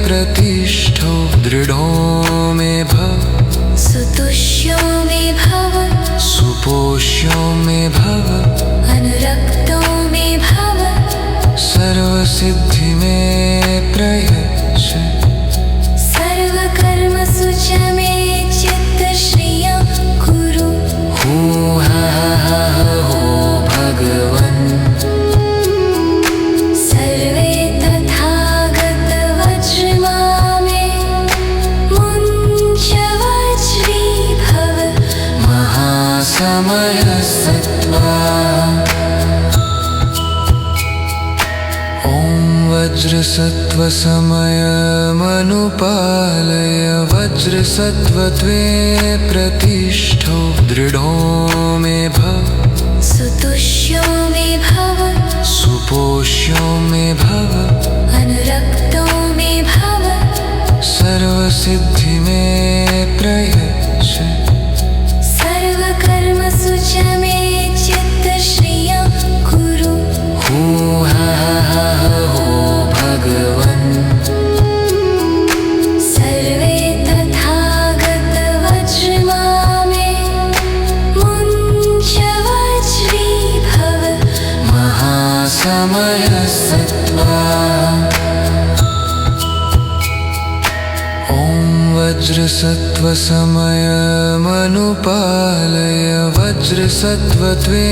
प्रतिष्ठो दृढो मे भव सुतुष्यो मे भव सुपोष्यो मे भव अनुरक्तो मे भव सर्वसिद्धि मे प्रयच्छ सर्वकर्मसु च मे चित्तश्रियं कुरु हू हा हा हो भगवन् सर्वे तथागतवज्रमा मे मुञ्च वज्रीभव महासमयसत्त्वा ॐ वज्रसत्त्वसमयमनुपालय वज्रसत्त्वत्वे प्रतिष्ठो दृढो मे भव सुतुष्यो मे भव सुपोष्यो मे भव अनुरक्तो मे भव सर्वसिद्धि मे प्रयच्छ सर्वकर्मसु च मे चित्तश्रियं कुरु हू हा हा हो भगवन् सर्वे तथागतवज्रमा मे मुञ्च वज्रीभव महासमयसत्त्वा ॐ वज्रसत्त्वसमयमनुपालय वज्रसत्त्वत्वे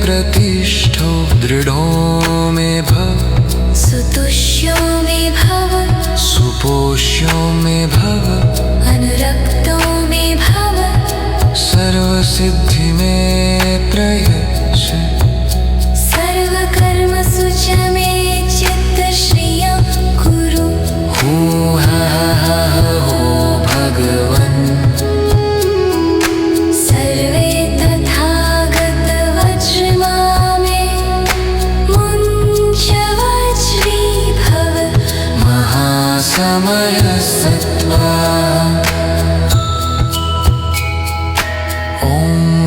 प्रतिष्ठो दृढो मे भव सुतुष्यो मे भव सुपोष्यो मे भव अनुरक्तो मे भव सर्वसिद्धि मे प्रयच्छ सर्वकर्मसु च मे चित्तश्रियं कुरु हूहा हो भगवन् सर्वे तथागतवज्रमा मे मुञ्च वज्रीभव महासमयसत्त्वा ॐ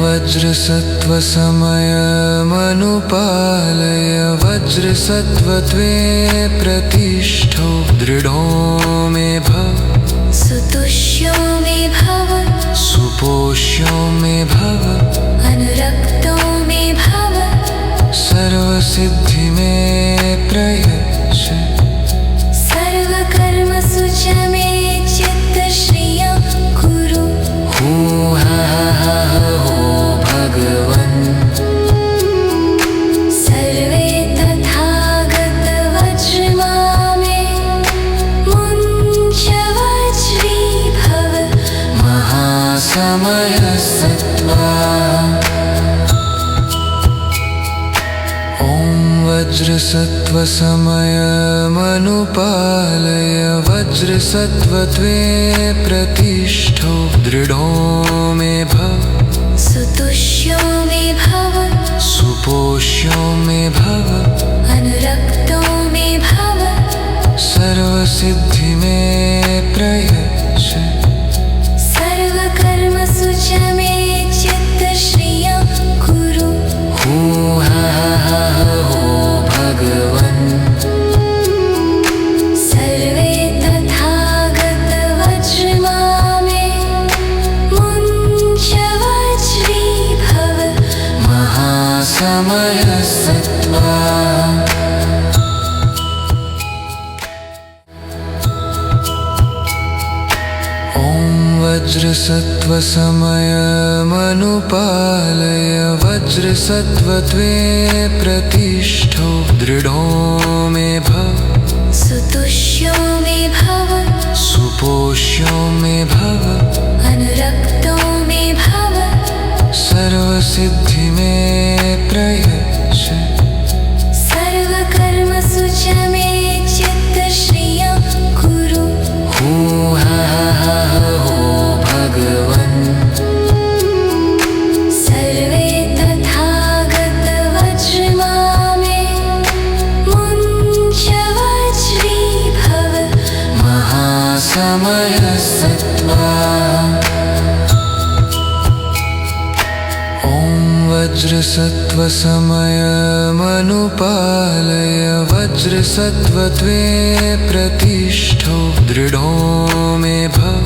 वज्रसत्त्वसमयमनुपालय वज्रसत्त्वत्वे प्रतिष्ठो दृढो मे भव सुतुष्यो मे भव सुपोष्यो मे भव अनुरक्तो मे भव सर्वसिद्धि मे प्रयच्छ सर्वकर्मसु च मे चित्तश्रियं कुरु हूहा हो भगवन् सर्वे तथागतवज्रमा मे मुञ्च वज्रीभव महासमयसत्त्वा ॐ वज्रसत्त्वसमयमनुपालय वज्रसत्त्वत्वे प्रतिष्ठो दृढो मे भव सुतुष्यो मे भव सुपोष्यो मे भव अनुरक्तो मे भव सर्वसिद्धि मे प्रयच्छ सर्वकर्मसु च मे चित्तश्रियं कुरु हूहा हो भगवन् सर्वे तथागतवज्रमा मे मुञ्च वज्रीभव महासमयसत्त्वा ॐ वज्रसत्त्वसमयमनुपालय वज्रसत्त्वत्वे प्रतिष्ठो दृढो मे भव सुतुष्यो मे भव सुपोष्यो मे भव अनुरक्तो मे भव सर्वसिद्धि मे प्रयच्छ सर्वकर्मसु च मे चित्तश्रियं कुरु हूहा हो भगवन् सर्वे तथागतवज्रमा मे मुञ्च वज्रीभव महासमयसत्त्वा ॐ वज्रसत्त्वसमयमनुपालय वज्रसत्त्वत्वे प्रतिष्ठो दृढो मे भव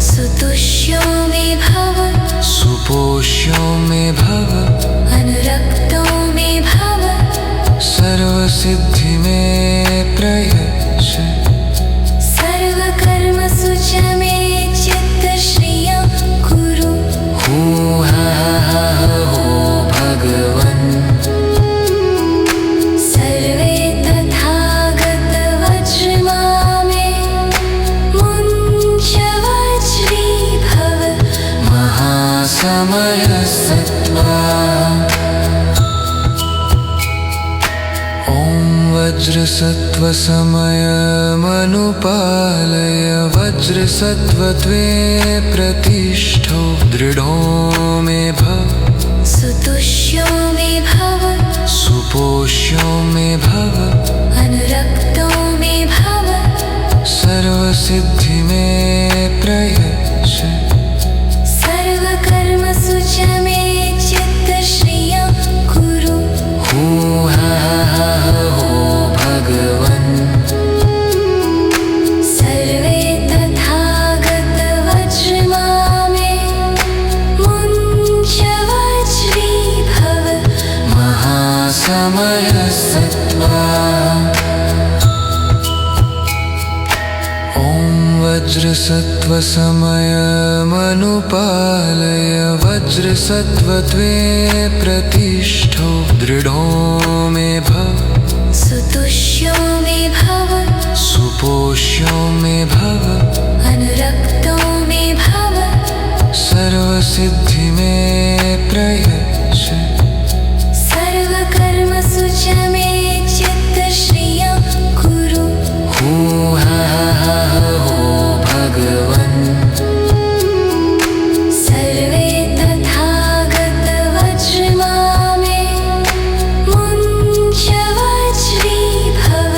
सुतुष्यो मे भव सुपोष्यो मे भव अनुरक्तो मे भव सर्वसिद्धि मे प्रयच्छ सर्वकर्मसु च मे चित्तश्रियं कुरु हूहा हो भगवन् सर्वे तथागतवज्रमा मे मुञ्च वज्रीभव महासमयसत्त्वा ॐ वज्रसत्त्वसमयमनुपालय वज्रसत्त्वत्वे प्रतिष्ठो दृढो मे भव सुपोष्यो मे भव अनुरक्तो मे भव सर्वसिद्धि मे प्रयच्छ सर्वकर्मसु च मे चित्तश्रियं हूहा हो भगवन् सर्वे तथागतवज्रमा मे मुञ्च वज्रीभव महासमयसत्त्वा वज्रसत्त्वसमयमनुपालय वज्रसत्त्वत्वे प्रतिष्ठो दृढो मे भव सुतुष्यो मे भव सुपोष्यो मे भव अनुरक्तो मे भव सर्वसिद्धि मे प्रयच्छ सर्वकर्मसु च मे चित्तश्रियं कुरु हूहा हो भगवन् सर्वे तथागतवज्रमा मे मुञ्च वज्रीभव महासमयसत्त्वा ॐ वज्रसत्त्वसमयमनुपालय वज्रसत्त्वत्वे प्रतिष्ठो दृढो मे भव सुतुष्यो मे भव सुपोष्यो मे भव अनुरक्तो मे भव सर्वसिद्धि मे प्रयच्छ सर्वकर्मसु च मे चित्तश्रियं कुरु हूहा हो भगवन् सर्वे तथागतवज्रमा मे मुञ्च वज्रीभव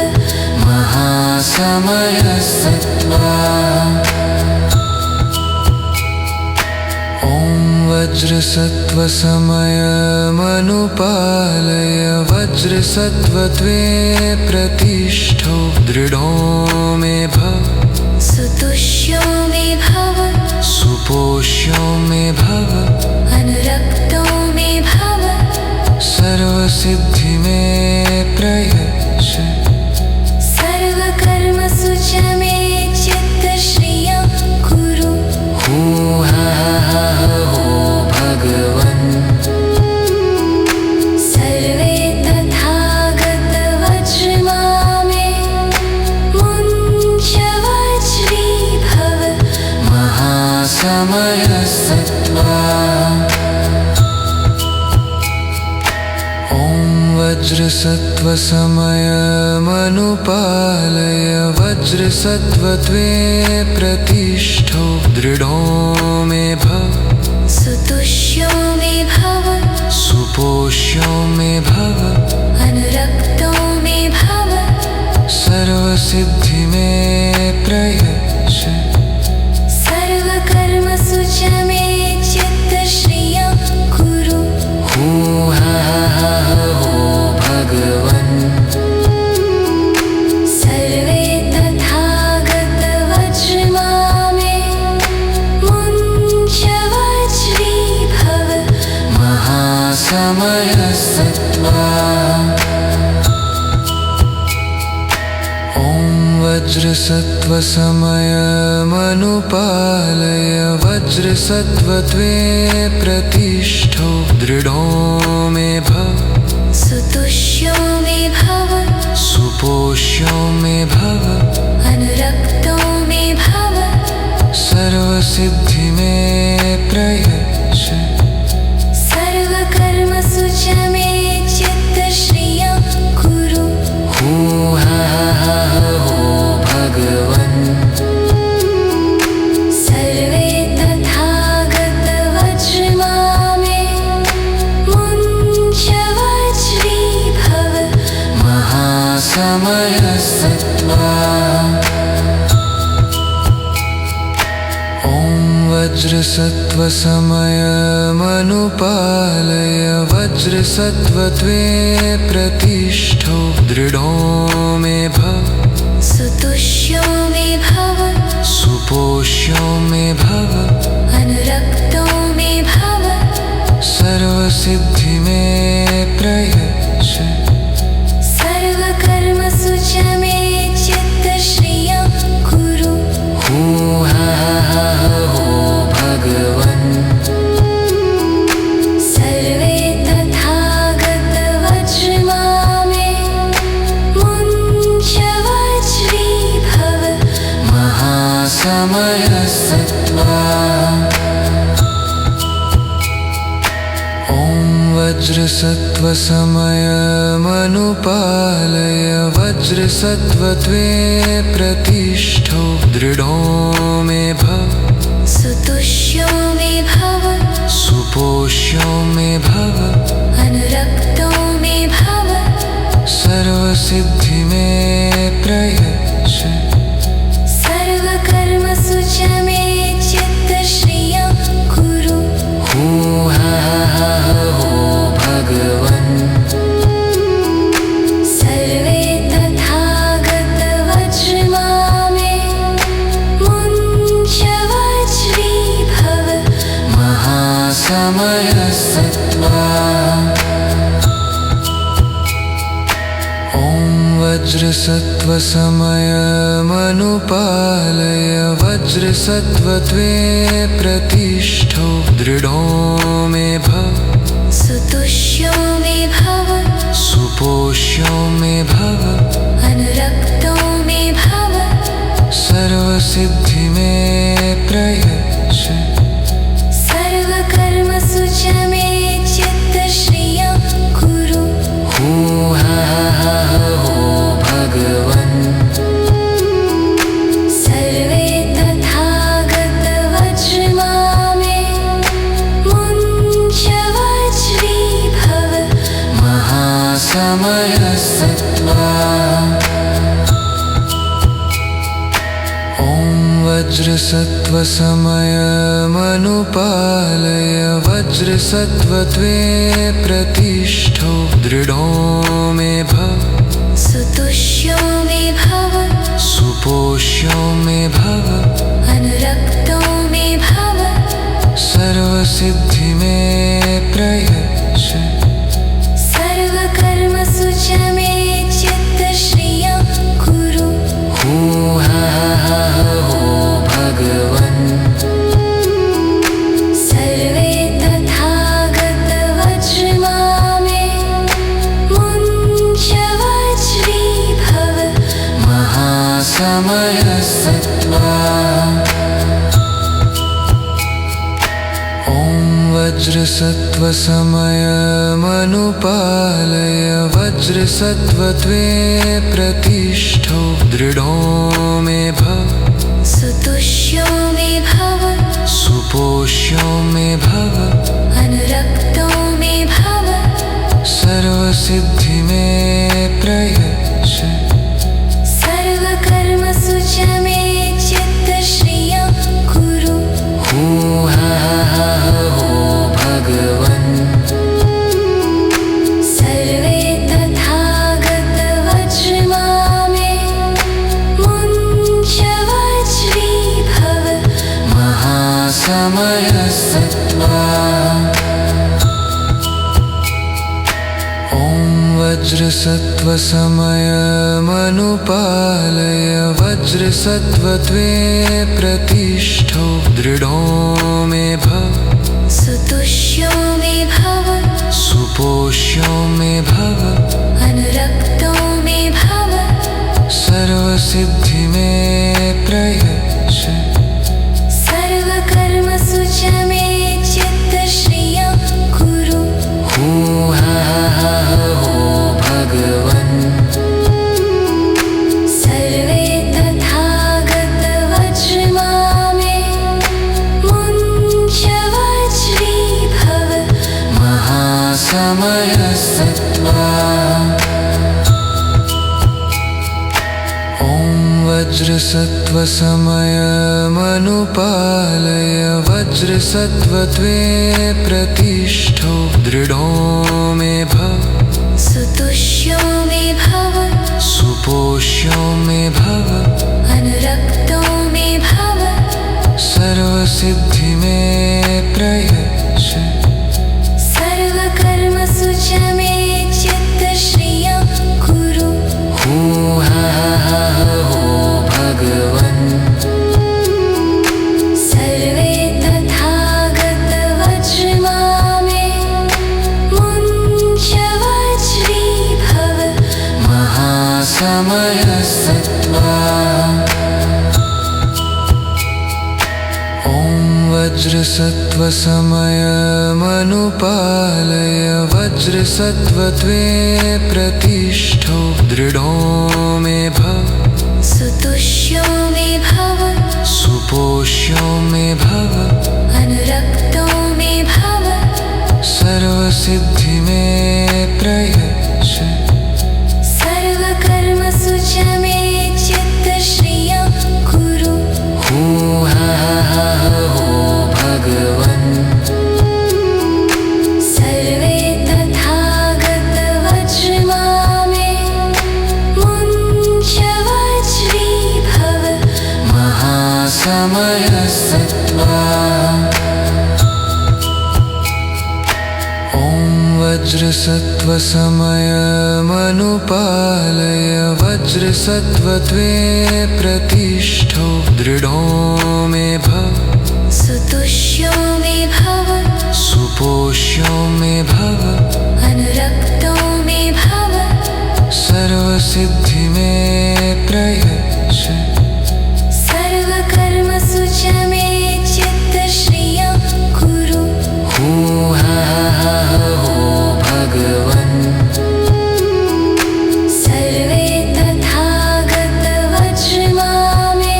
महासमयसत्त्वा ॐ वज्रसत्त्वसमयमनुपालय वज्रसत्त्वत्वे प्रतिष्ठो दृढो मे भव सुतुष्यो मे भव सुपोष्यो मे भव अनुरक्तो मे भव सर्वसिद्धि मे प्रयच्छ सर्वकर्मसु च मे चित्तश्रियं कुरु हूहा हो भगवन् सर्वे तथागतवज्रमा मे मुञ्च वज्रीभव महासमयसत्त्वा ॐ वज्रसत्त्वसमयमनुपालय वज्रसत्त्वत्वे प्रतिष्ठो दृढो मे भव सुतुष्यो मे भव सुपोष्यो मे भव अनुरक्तो मे भव सर्वसिद्धि मे प्रयच्छ सर्वकर्मसु च मे चित्तश्रियं कुरु हूहा हो भगवन् सर्वे तथागतवज्रमा मे मुञ्च वज्रीभव महासमयसत्त्वा ॐ वज्रसत्त्वसमयमनुपालय वज्रसत्त्वत्वे प्रतिष्ठो दृढो मे भव सुतुष्यो मे भव सुपोष्यो मे भव अनुरक्तो मे भव सर्वसिद्धि मे प्रयच्छ सर्वकर्मसु च मे चित्तश्रियं कुरु हूहा हो भगवन् सर्वे तथागतवज्रमा मे मुञ्च वज्रीभव महासमयसत्त्वा ॐ वज्रसत्त्वसमयमनुपालय वज्रसत्त्वत्वे प्रतिष्ठो दृढो मे भव सुतुष्यो मे भव सुपोष्यो मे भव अनुरक्तो मे भव सर्वसिद्धि मे प्रयच्छ सर्वकर्मसु च मे चित्तश्रियं कुरु हूहा हो भगवन् सर्वे तथागतवज्रमा मे मुञ्च वज्रीभव महासमयसत्त्वा ॐ वज्रसत्त्वसमयमनुपालय वज्रसत्त्वत्वे प्रतिष्ठो दृढो मे भव सुतुष्यो मे भव सुपोष्यो मे भव अनुरक्तो मे भव सर्वसिद्धि मे प्रयच्छ सर्वकर्मसु च मे चित्तश्रियं कुरु हूहा हो भगवन् सर्वे तथागतवज्रमा मे मुञ्च वज्रीभव महासमयसत्त्वा ॐ वज्रसत्त्वसमयमनुपालय वज्रसत्त्वत्वे प्रतिष्ठो दृढो मे भव सुतुष्यो मे भव सुपोष्यो मे भव अनुरक्तो मे भव सर्वसिद्धि मे प्रयच्छ सर्वकर्मसु च मे चित्तश्रियं कुरु हू हा हा हो भगवन् सर्वे तथागतवज्रमा मे मुञ्च वज्रीभव महासमयसत्त्वा ॐ वज्रसत्त्वसमयमनुपालय वज्रसत्त्वत्वे प्रतिष्ठो दृढो मे भव सुतुष्यो मे भव सुपोष्यो मे भव अनुरक्तो मे भव सर्वसिद्धि मे प्रयच्छ सर्वकर्मसु च मे चित्तश्रियं कुरु हू हा हा हो भगवन् सर्वे तथागतवज्रमा मे मुञ्च वज्रीभव महासमयसत्त्वा ॐ वज्रसत्त्वसमयमनुपालय वज्रसत्त्वत्वे प्रतिष्ठो दृढो मे भव सुतुष्यो मे भव सुपोष्यो मे भव अनुरक्तो मे भव सर्वसिद्धि मे प्रयच्छ सर्वकर्मसु च मे चित्तश्रियं कुरु हू हा हा हो भगवन् सर्वे तथागतवज्रमा मे मुञ्च वज्रीभव महासमयसत्त्वा ॐ वज्रसत्त्वसमयमनुपालय वज्रसत्त्वत्वे प्रतिष्ठो दृढो मे भव सुतुष्यो मे भव सुपोष्यो मे भव अनुरक्तो मे भव सर्वसिद्धि मे प्रयच्छ सर्वकर्मसु च मे चित्तश्रियं कुरु हू हा हा हो भगवन् सर्वे तथागतवज्रमा मे मुञ्च वज्रीभव महासमयसत्त्वा ॐ वज्रसत्त्वसमयमनुपालय वज्रसत्त्वत्वे प्रतिष्ठो दृढो मे भव सुतुष्यो मे भव सुपोष्यो मे भव अनुरक्तो मे भव सर्वसिद्धि मे प्रयच्छ सर्वकर्मसु च मे चित्तश्रियं कुरु हू हा हा हो भगवन् सर्वे तथागतवज्रमा मे मुञ्च वज्रीभव महासमयसत्त्वा ॐ वज्रसत्त्वसमयमनुपालय वज्रसत्त्वत्वे प्रतिष्ठो दृढो मे भव सुतुष्यो मे भव सुपोष्यो मे भव अनुरक्तो मे भव सर्वसिद्धि मे प्रयच्छ सर्वकर्मसु च मे चित्तश्रियं कुरु हू हा हा हो भगवन् सर्वे तथागतवज्रमा मे मुञ्च वज्रीभव महासमयसत्त्वा ॐ वज्रसत्त्वसमयमनुपालय वज्रसत्त्वत्वे प्रतिष्ठो दृढो मे भव सुतुष्यो मे भव सुपोष्यो मे भव अनुरक्तो मे भव सर्वसिद्धि मे प्रयच्छ सर्वकर्मसु च मे चित्तश्रियं कुरु हूहा हो भगवन् सर्वे तथागतवज्रमा मे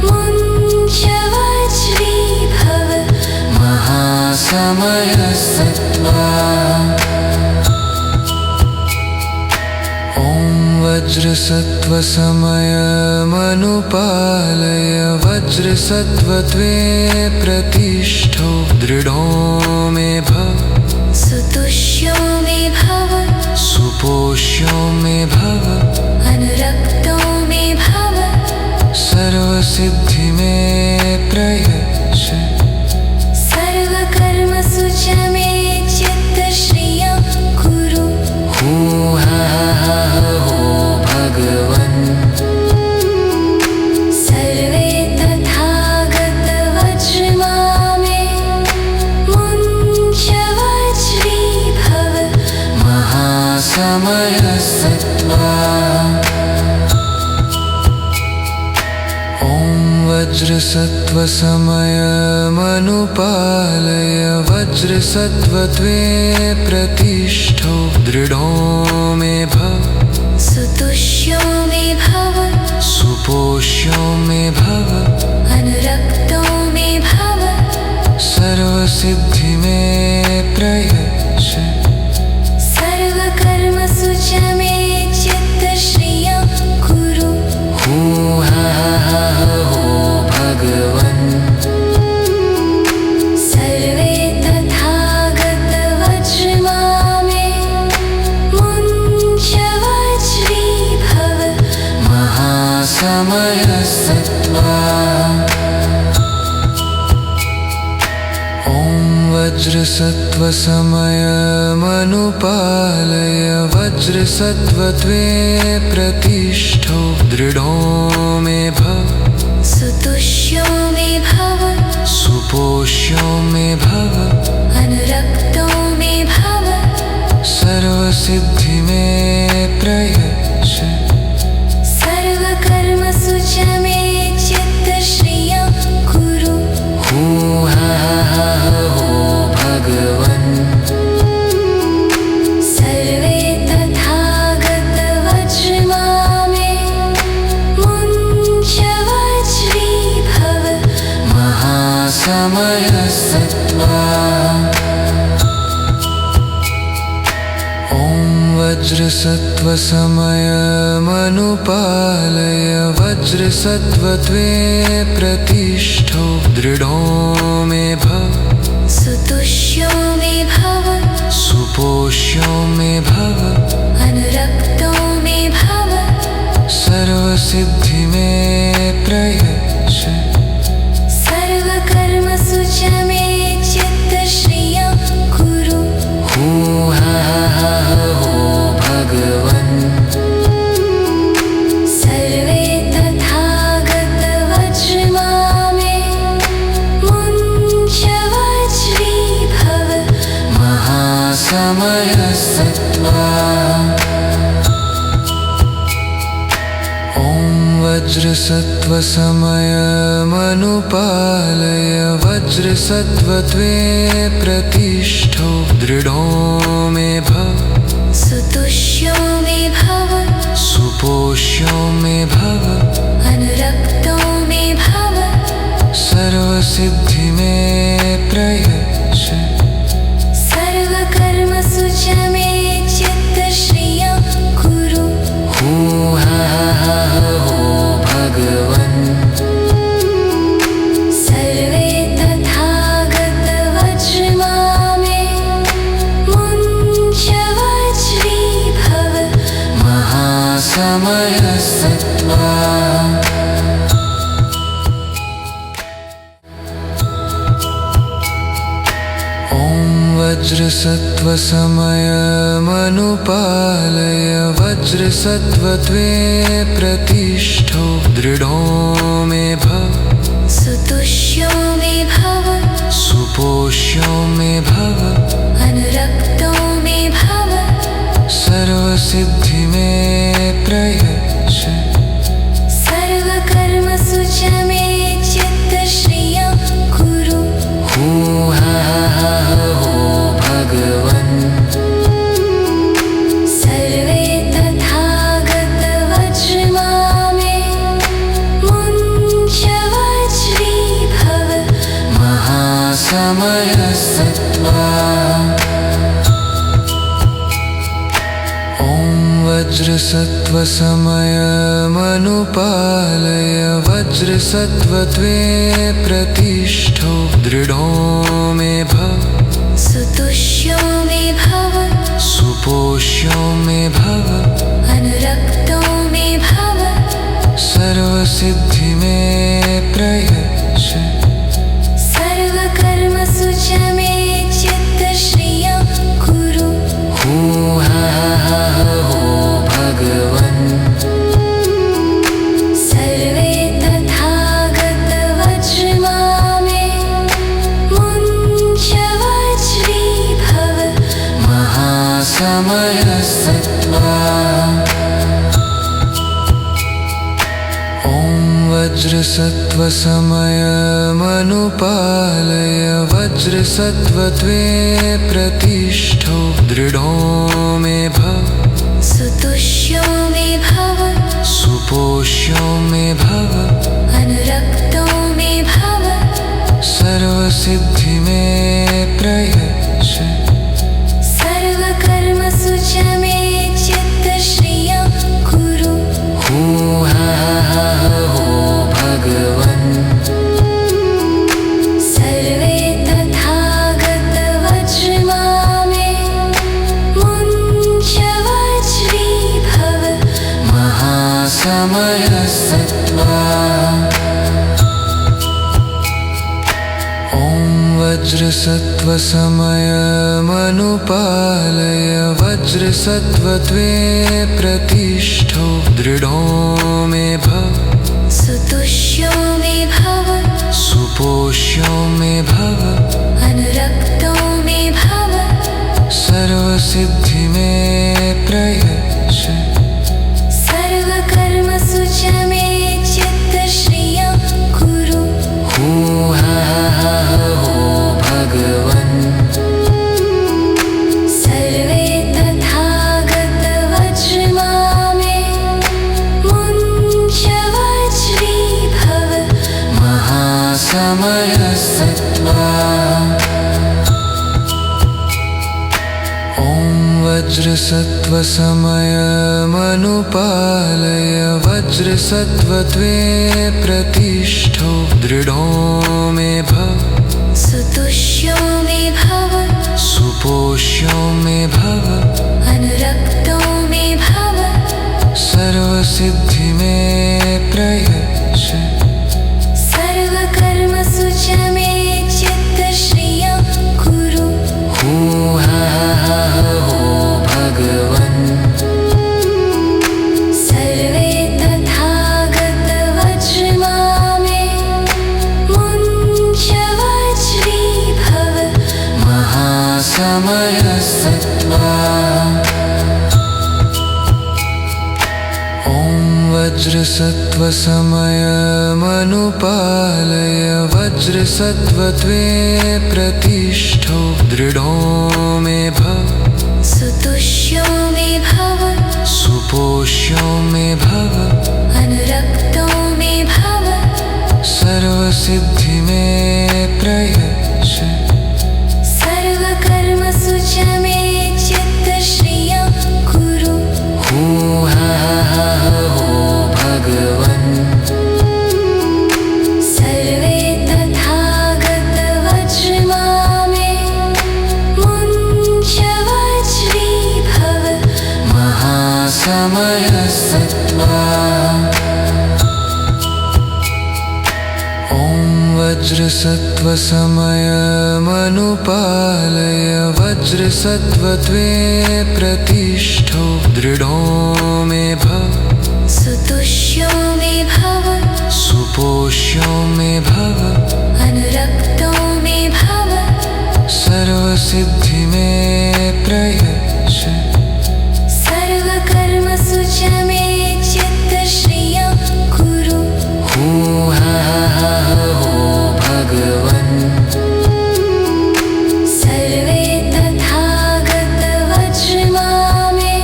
मुञ्च वज्रीभव महासमयसत्त्वा ॐ वज्रसत्त्वसमयमनुपालय वज्रसत्त्वत्वे प्रतिष्ठो दृढो मे भव सुतुष्यो मे भव सुपोष्यो मे भव अनुरक्तो मे भव सर्वसिद्धि मे प्रयच्छ सर्वकर्मसु च मे चित्तश्रियं कुरु हूहा हो भगवन् सर्वे तथागतवज्रमा मे मुञ्च वज्रीभव महासमयसत्त्वा ॐ वज्रसत्त्वसमयमनुपालय वज्रसत्त्वत्वे प्रतिष्ठो दृढो मे भव सुतुष्यो मे भव सुपोष्यो मे भव अनुरक्तो मे भव सर्वसिद्धि मे प्रयच्छ सर्वकर्मसु च मे चित्तश्रियं कुरु हूहा हो भगवन् सर्वे तथागतवज्रमा मे मुञ्च वज्रीभव महासमयसत्त्वा ॐ वज्रसत्त्वसमयमनुपालय वज्रसत्त्वत्वे प्रतिष्ठो दृढो मे भव सुतुष्यो मे भव सुपोष्यो मे भव अनुरक्तो मे भव सर्वसिद्धि मे प्रयच्छ सर्वकर्मसु च मे चित्तश्रियं कुरु हूहा हो भगवन् सर्वे तथागतवज्रमा मे मुञ्च वज्रीभव महासमयसत्त्वा ॐ वज्रसत्त्वसमयमनुपालय वज्रसत्त्वत्वे प्रतिष्ठो दृढो मे भव सुतुष्यो मे भव सुपोष्यो मे भव अनुरक्तो मे भव सर्वसिद्धि मे प्रयच्छ सर्वकर्मसु च मे चित्तश्रियं कुरु हूहा हो भगवन् सर्वे तथागतवज्रमा मे मुञ्च वज्रीभव महासमयसत्त्वा ॐ वज्रसत्त्वसमयमनुपालय वज्रसत्त्वत्वे प्रतिष्ठो दृढो मे भव सुतुष्यो मे भव सुपोष्यो मे भव अनुरक्तो मे भव सर्वसिद्धि मे प्रयच्छ सर्वकर्मसु च मे चित्तश्रियं कुरु हूहा हो भगवन् सर्वे तथागतवज्रमा मे मुञ्च वज्रीभव महासमयसत्त्वा वज्रसत्त्वसमयमनुपालय वज्रसत्त्वत्वे प्रतिष्ठो दृढो मे भव सुतुष्यो मे भव सुपोष्यो मे भव अनुरक्तो मे भव सर्वसिद्धि मे प्रयच्छ सर्वकर्मसु च मे चित्तश्रियं कुरु हा हो भगवन् सर्वे तथागतवज्रमा मे मुञ्च वज्रीभव महासमयसत्त्वा ॐ वज्रसत्त्वसमयमनुपालय वज्रसत्त्वत्वे प्रतिष्ठो दृढो मे भव सुतुष्यो मे भव सुपोष्यो मे भव अनुरक्तो मे भव सर्वसिद्धि मे प्रयच्छ सर्वकर्मसु च मे चित्तश्रियं कुरु हा हो भगवन् सर्वे तथागतवज्रमा मे मुञ्च वज्रीभव महासमयसत्त्वा ॐ वज्रसत्त्वसमयमनुपालय वज्रसत्त्वत्वे प्रतिष्ठो दृढो मे भव सुतुष्यो मे भव सुपोष्यो मे भव अनुरक्तो मे भव सर्वसिद्धि मे प्रयच्छ सर्वकर्मसु च मे चित्तश्रियं कुरु हा हो भगवन् सर्वे तथागतवज्रमा मे मुञ्च वज्रीभव महासमयसत्त्वा ॐ वज्रसत्त्वसमयमनुपालय वज्रसत्त्वत्वे प्रतिष्ठो दृढो मे भव सुतुष्यो मे भव सुपोष्यो मे भव अनुरक्तो मे भव सर्वसिद्धि मे प्रयच्छ सर्वकर्मसु च मे चित्तश्रियं कुरु हा हो भगवन् सर्वे तथागतवज्रमा मे मुञ्च वज्रीभव महासमयसत्त्वा ॐ वज्रसत्त्वसमयमनुपालय वज्रसत्त्वत्वे प्रतिष्ठो दृढो मे भव सुतुष्यो मे भव सुपोष्यो मे भव अनुरक्तो मे भव सर्वसिद्धि मे प्रयच्छ सर्वकर्मसु च मे चित्तश्रियं कुरु हा हो भगवन् सर्वे तथागतवज्रमा मे मुञ्च वज्रीभव महासमयसत्त्वा ॐ वज्रसत्त्वसमयमनुपालय वज्रसत्त्वत्वे प्रतिष्ठो दृढो मे भव सुतुष्यो मे भव सुपोष्यो मे भव अनुरक्तो मे भव सर्वसिद्धि मे प्रयच्छ सर्वकर्मसु च मे चित्तश्रियं कुरु हा हो भगवन् सर्वे तथागतवज्रमा मे मुञ्च वज्रीभव महासमयसत्त्वा ॐ वज्रसत्त्वसमयमनुपालय वज्रसत्त्वत्वे प्रतिष्ठो दृढो मे भव सुतुष्यो मे भव सुपोष्यो मे भव अनुरक्तो मे भव सर्वसिद्धि मे प्रयच्छ सर्वकर्मसु च मे चित्तश्रियं कुरु हूहा हो भगवन् सर्वे तथागतवज्रमा मे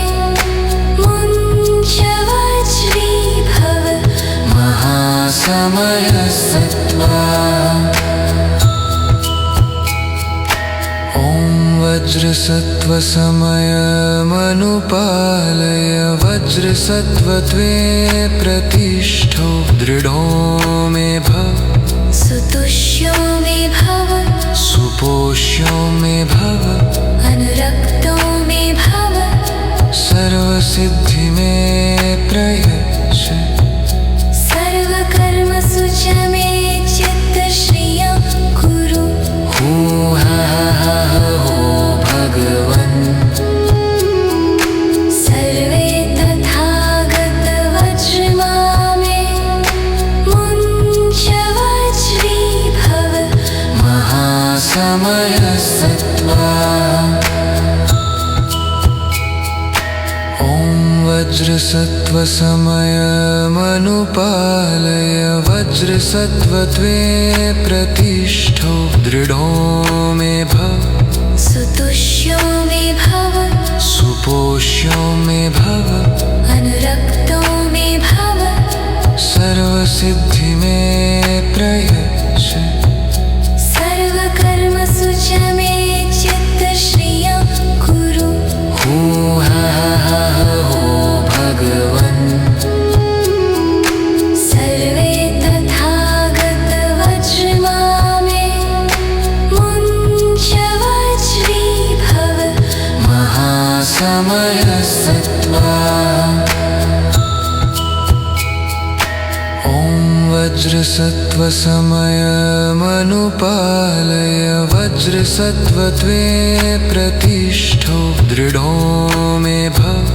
मुञ्च वज्रीभव महासमयसत्त्वा ॐ वज्रसत्त्वसमयमनुपालय वज्रसत्त्वत्वे प्रतिष्ठो दृढो मे भव सुतुष्यो मे भव सुपोष्यो मे भव अनुरक्तो मे भव सर्वसिद्धि मे प्रयच्छ सर्वकर्मसु च मे चित्तश्रियं कुरु हूहा हो भगवन् सर्वे तथागतवज्रमा मे मुञ्च वज्रीभव महासमयसत्त्वा ॐ वज्रसत्त्वसमयमनुपालय वज्रसत्त्वत्वे प्रतिष्ठो दृढो मे भव सुतुष्यो मे भव सुपोष्यो मे भव अनुरक्तो मे भव सर्वसिद्धि मे प्रयच्छ सर्वकर्मसु च मे चित्तश्रियं कुरु हूहा हो भगवन् सर्वे तथागतवज्रमा मे मुञ्च वज्रीभव महासमयसत्त्वा ॐ वज्रसत्त्वसमयमनुपालय वज्रसत्त्वत्वे प्रतिष्ठो दृढो मे भव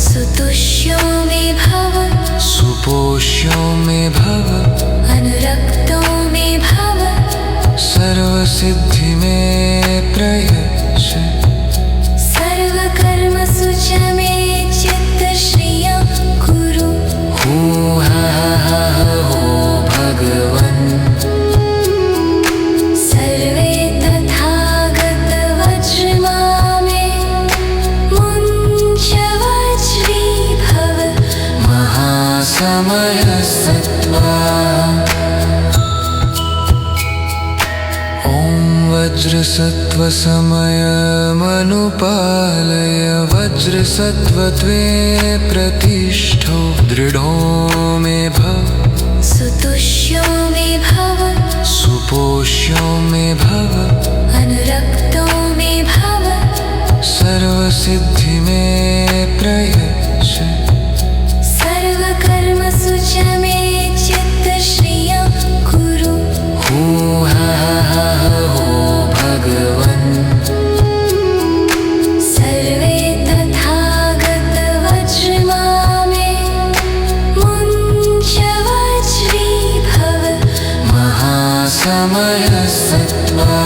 सुतुष्यो मे भव सुपोष्यो मे भव अनुरक्तो मे भव सर्वसिद्धि मे प्रयच्छ सर्वकर्मसु च मे चित्तश्रियं कुरु हूहा हो भगवन् सर्वे तथागतवज्रमा मे मुञ्च वज्रीभव महासमयसत्त्वा ॐ वज्रसत्त्वसमयमनुपालय वज्रसत्त्वत्वे प्रतिष्ठो दृढो मे भव सुतुष्यो मे भव सुपोष्यो मे भव अनुरक्तो मे भव सर्वसिद्धि मे प्रयच्छ सर्वकर्मसु च मे चित्तश्रियं कुरु हूहा हो भगवन् सर्वे तथागतवज्रमा मे मुञ्च वज्रीभव महासमयसत्त्वा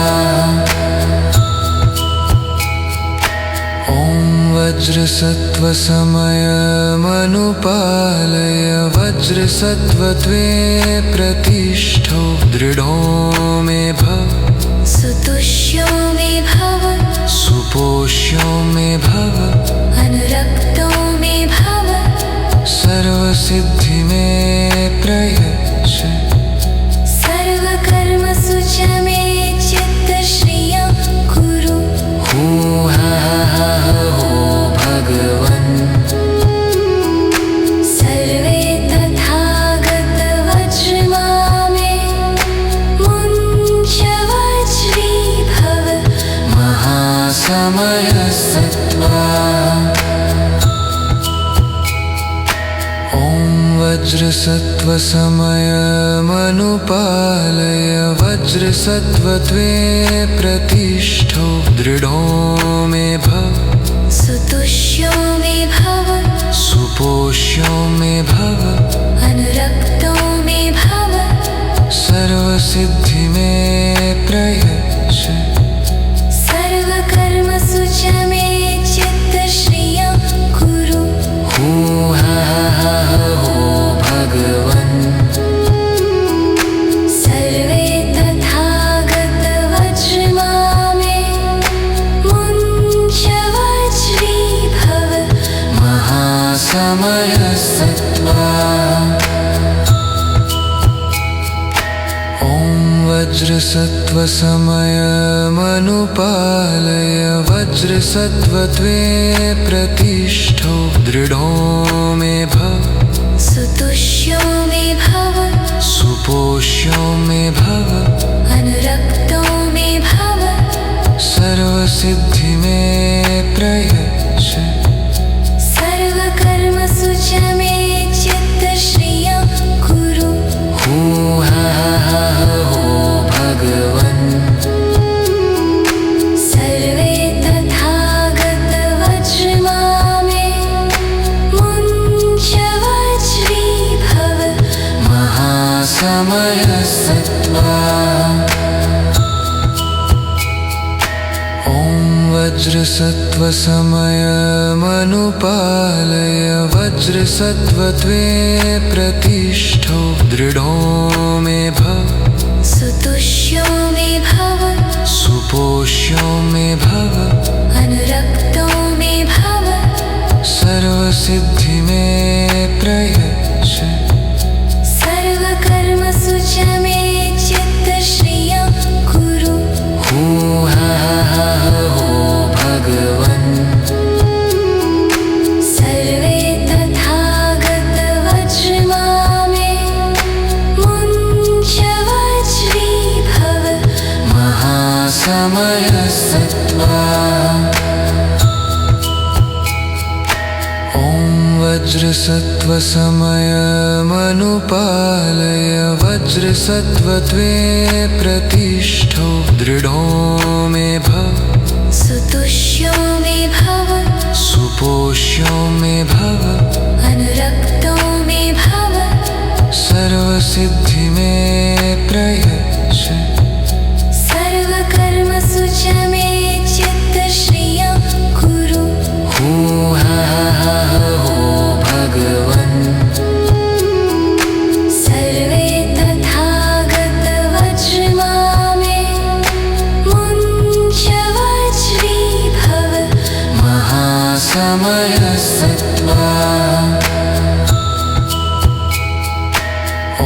ॐ वज्रसत्त्वसमयमनुपालय वज्रसत्त्वत्वे प्रतिष्ठो दृढो मे भव सुतुष्यो मे भव सुपोष्यो मे भव अनुरक्तो मे भव सर्वसिद्धि मे प्रयच्छ सर्वकर्मसु च मे चित्तश्रियं कुरु हूहा हो भगवन् सर्वे तथागतवज्रमा मे मुञ्च वज्रीभव महासमयसत्त्वा ॐ वज्रसत्त्वसमयमनुपालय वज्रसत्त्वत्वे प्रतिष्ठो दृढो मे भव सुतुष्यो मे भव सुपोष्यो मे भव अनुरक्तो मे भव सर्वसिद्धि मे प्रयच्छ सर्वकर्मसु च मे चित्तश्रियं कुरु हूहा हो भगवन् सर्वे तथागतवज्रमा मे मुञ्चवज्रीभव महासमयसत्त्वा ॐ वज्रसत्त्वसमयमनुपालय वज्रसत्त्वत्वे प्रतिष्ठो दृढो मे भव सुतुष्यो मे भव सुपोष्यो मे भव अनुरक्तो मे भव सर्वसिद्धि मे प्रयच्छ सर्वकर्मसु च मे चित्तश्रियं कुरु हूहा हो भगवन् सर्वे तथागतवज्रमा मे मुञ्चवज्रीभव महासमयसत्त्वा ॐ वज्रसत्त्वसमयमनुपालय वज्रसत्त्वत्वे प्रतिष्ठो दृढो मे भव सुतुष्यो मे भव सुपोष्यो मे भव अनुरक्तो मे भव सर्वसिद्धि मे प्रयच्छ सर्वकर्मसु च मे चित्तश्रियं कुरु हूहा हो भगवन् सर्वे तथागतवज्रमा मे मुञ्चवज्रीभव महासमयसत्त्वा ॐ वज्रसत्त्वसमयमनुपालय वज्रसत्त्वत्वे प्रतिष्ठो दृढो मे भव सुतुष्यो मे भव सुपोष्यो मे भव अनुरक्तो मे भव सर्वसिद्धि मे प्रयच्छ सर्वकर्मसु च मे चित्तश्रियं कुरु हूहा हो भगवन् सर्वे तथागतवज्रमा मे मुञ्चवज्रीभव महासमयसत्त्वा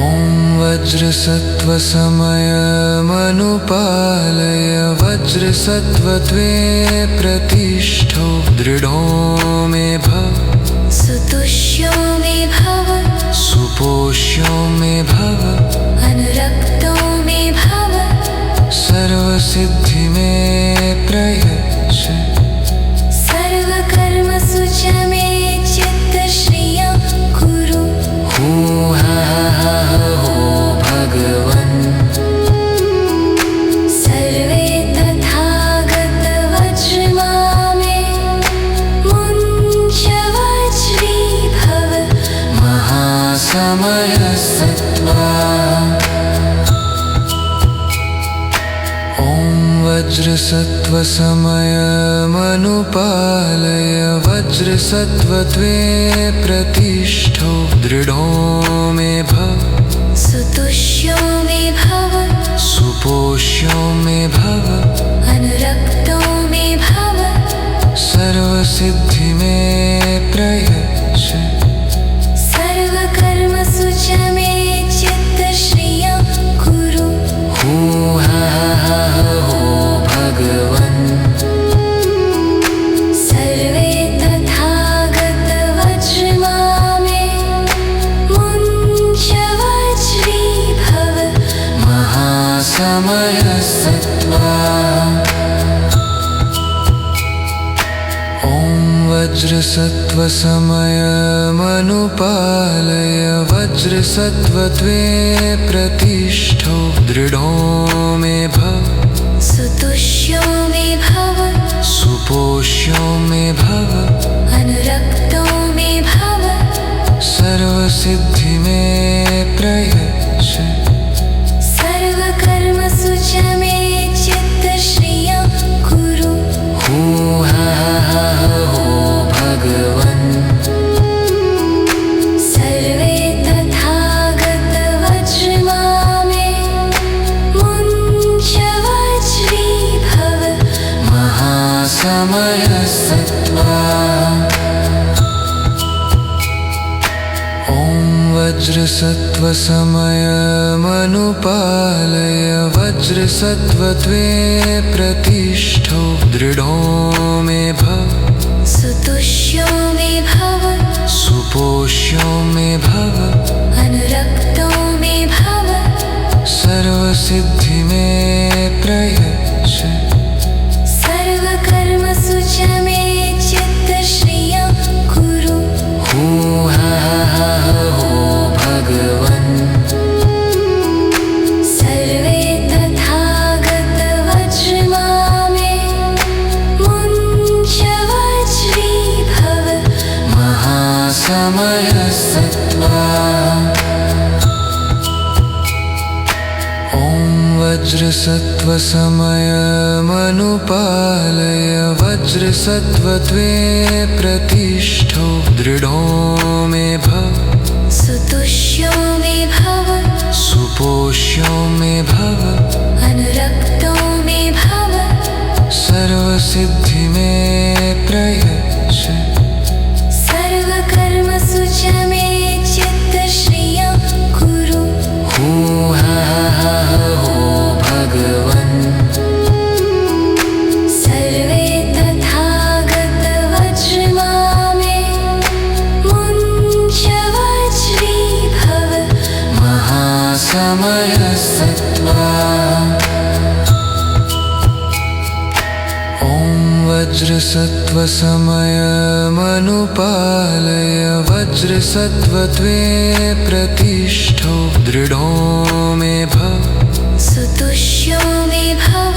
ॐ वज्रसत्त्वसमयमनुपालय वज्रसत्त्वत्वे प्रतिष्ठो दृढो मे भव सुतुष्यो मे भव सुपोष्यो मे भव अनुरक्तो मे भव सर्वसिद्धि मे प्रयच्छ सर्वकर्मसु च मे चित्तश्रियं कुरु हूहा हो भगवन् सर्वे तथागतवज्रमा मे मुञ्चवज्रीभव महासमयसत्त्वा ॐ वज्रसत्त्वसमयमनुपालय वज्रसत्त्वत्वे प्रतिष्ठो दृढो मे भव सुतुष्यो मे भव सुपोष्यो मे भव अनुरक्तो मे भव सर्वसिद्धि मे प्रयच्छ सर्वकर्मसु च मे चित्तश्रियं कुरु हूहा हो भगवन् सर्वे तथागतवज्रमा मे वज्रसत्त्वसमयमनुपालय वज्रसत्त्वत्वे प्रतिष्ठो दृढो मे भव सुतुष्यो मे भव सुपोष्यो मे भव अनुरक्तो मे भव सर्वसिद्धि मे प्रयच्छ सर्वकर्मसु च मे चित्तश्रियं कुरु हू हा हा हो भगवन् सर्वे तथागतवज्रमा मे मुञ्च वज्रीभव महासमयसत्त्वा ॐ वज्रसत्त्वसमयमनुपालय वज्रसत्त्वत्वे प्रतिष्ठो दृढो मे भव सुतुष्यो मे भव सुपोष्यो मे भव अनुरक्तो मे भव सर्वसिद्धि मे प्रयच्छ सर्वकर्मसु च मे चित्तश्रियं कुरु हू हा हा हो भगवन् सर्वे तथागतवज्रमा मे मुञ्च वज्रीभव महासमयसत्त्वा ॐ वज्रसत्त्वसमयमनुपालय वज्रसत्त्वत्वे प्रतिष्ठो दृढो मे भव सुतुष्यो मे भव सुपोष्यो मे भव अनुरक्तो मे भव सर्वसिद्धि मे प्रयच्छ सर्वकर्मसु च मे चित्तश्रियं कुरु हू हा हा हो भगवन् सर्वे तथागतवज्रमा मे मुञ्च वज्रीभव महासमयसत्त्वा ॐ वज्रसत्त्वसमयमनुपालय वज्रसत्त्वत्वे प्रतिष्ठो दृढो मे भव सुतुष्यो मे भव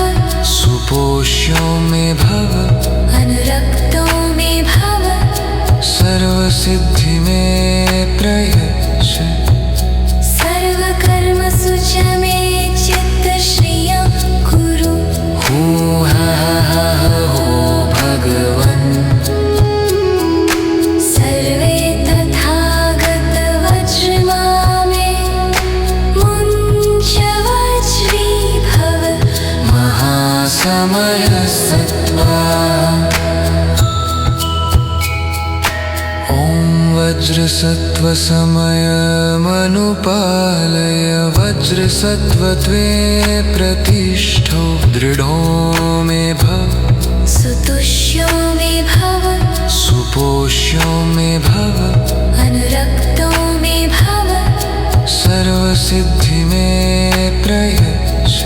सुपोष्यो मे भव अनुरक्तो मे भव सर्वसिद्धि मे प्रयच्छ सर्वकर्मसु च मे चित्तश्रियं कुरु हू हा हा हो भगवन् सर्वे तथागतवज्रमा मे मुञ्च वज्रीभव महासमयसत्त्वा ॐ वज्रसत्त्वसमयमनुपालय वज्रसत्त्वत्वे प्रतिष्ठो दृढो मे भव सुतुष्यो मे भव सुपोष्यो मे भव अनुरक्तो मे भव सर्वसिद्धि मे प्रयच्छ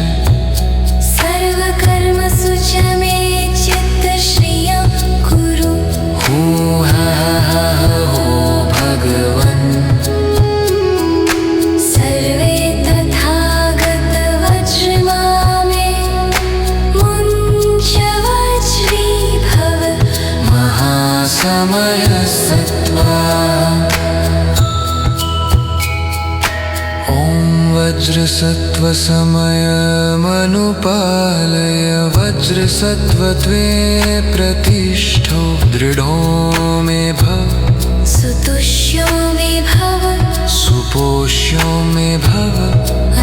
सर्वकर्मसु च मे चित्तश्रियं कुरु हू हा हा हो भगवन् सर्वे तथागतवज्रमा मे मुञ्च वज्रीभव महासमयसत्त्वा ॐ वज्रसत्त्वसमयमनुपालय वज्रसत्त्वत्वे प्रतिष्ठो दृढो मे भव सुतुष्यो मे भव सुपोष्यो मे भव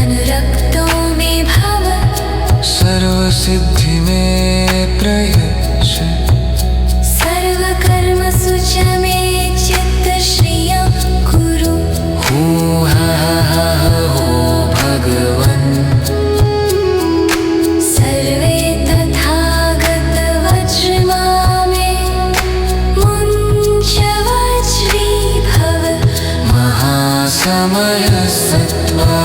अनुरक्तो मे भव सर्वसिद्धि मे प्रयच्छ सर्वकर्मसु च मे चित्तश्रियं कुरु हू हा हा हो भगवन् सर्वे तथागतवज्रमा मे मुञ्च वज्रीभव महासमयसत्त्वा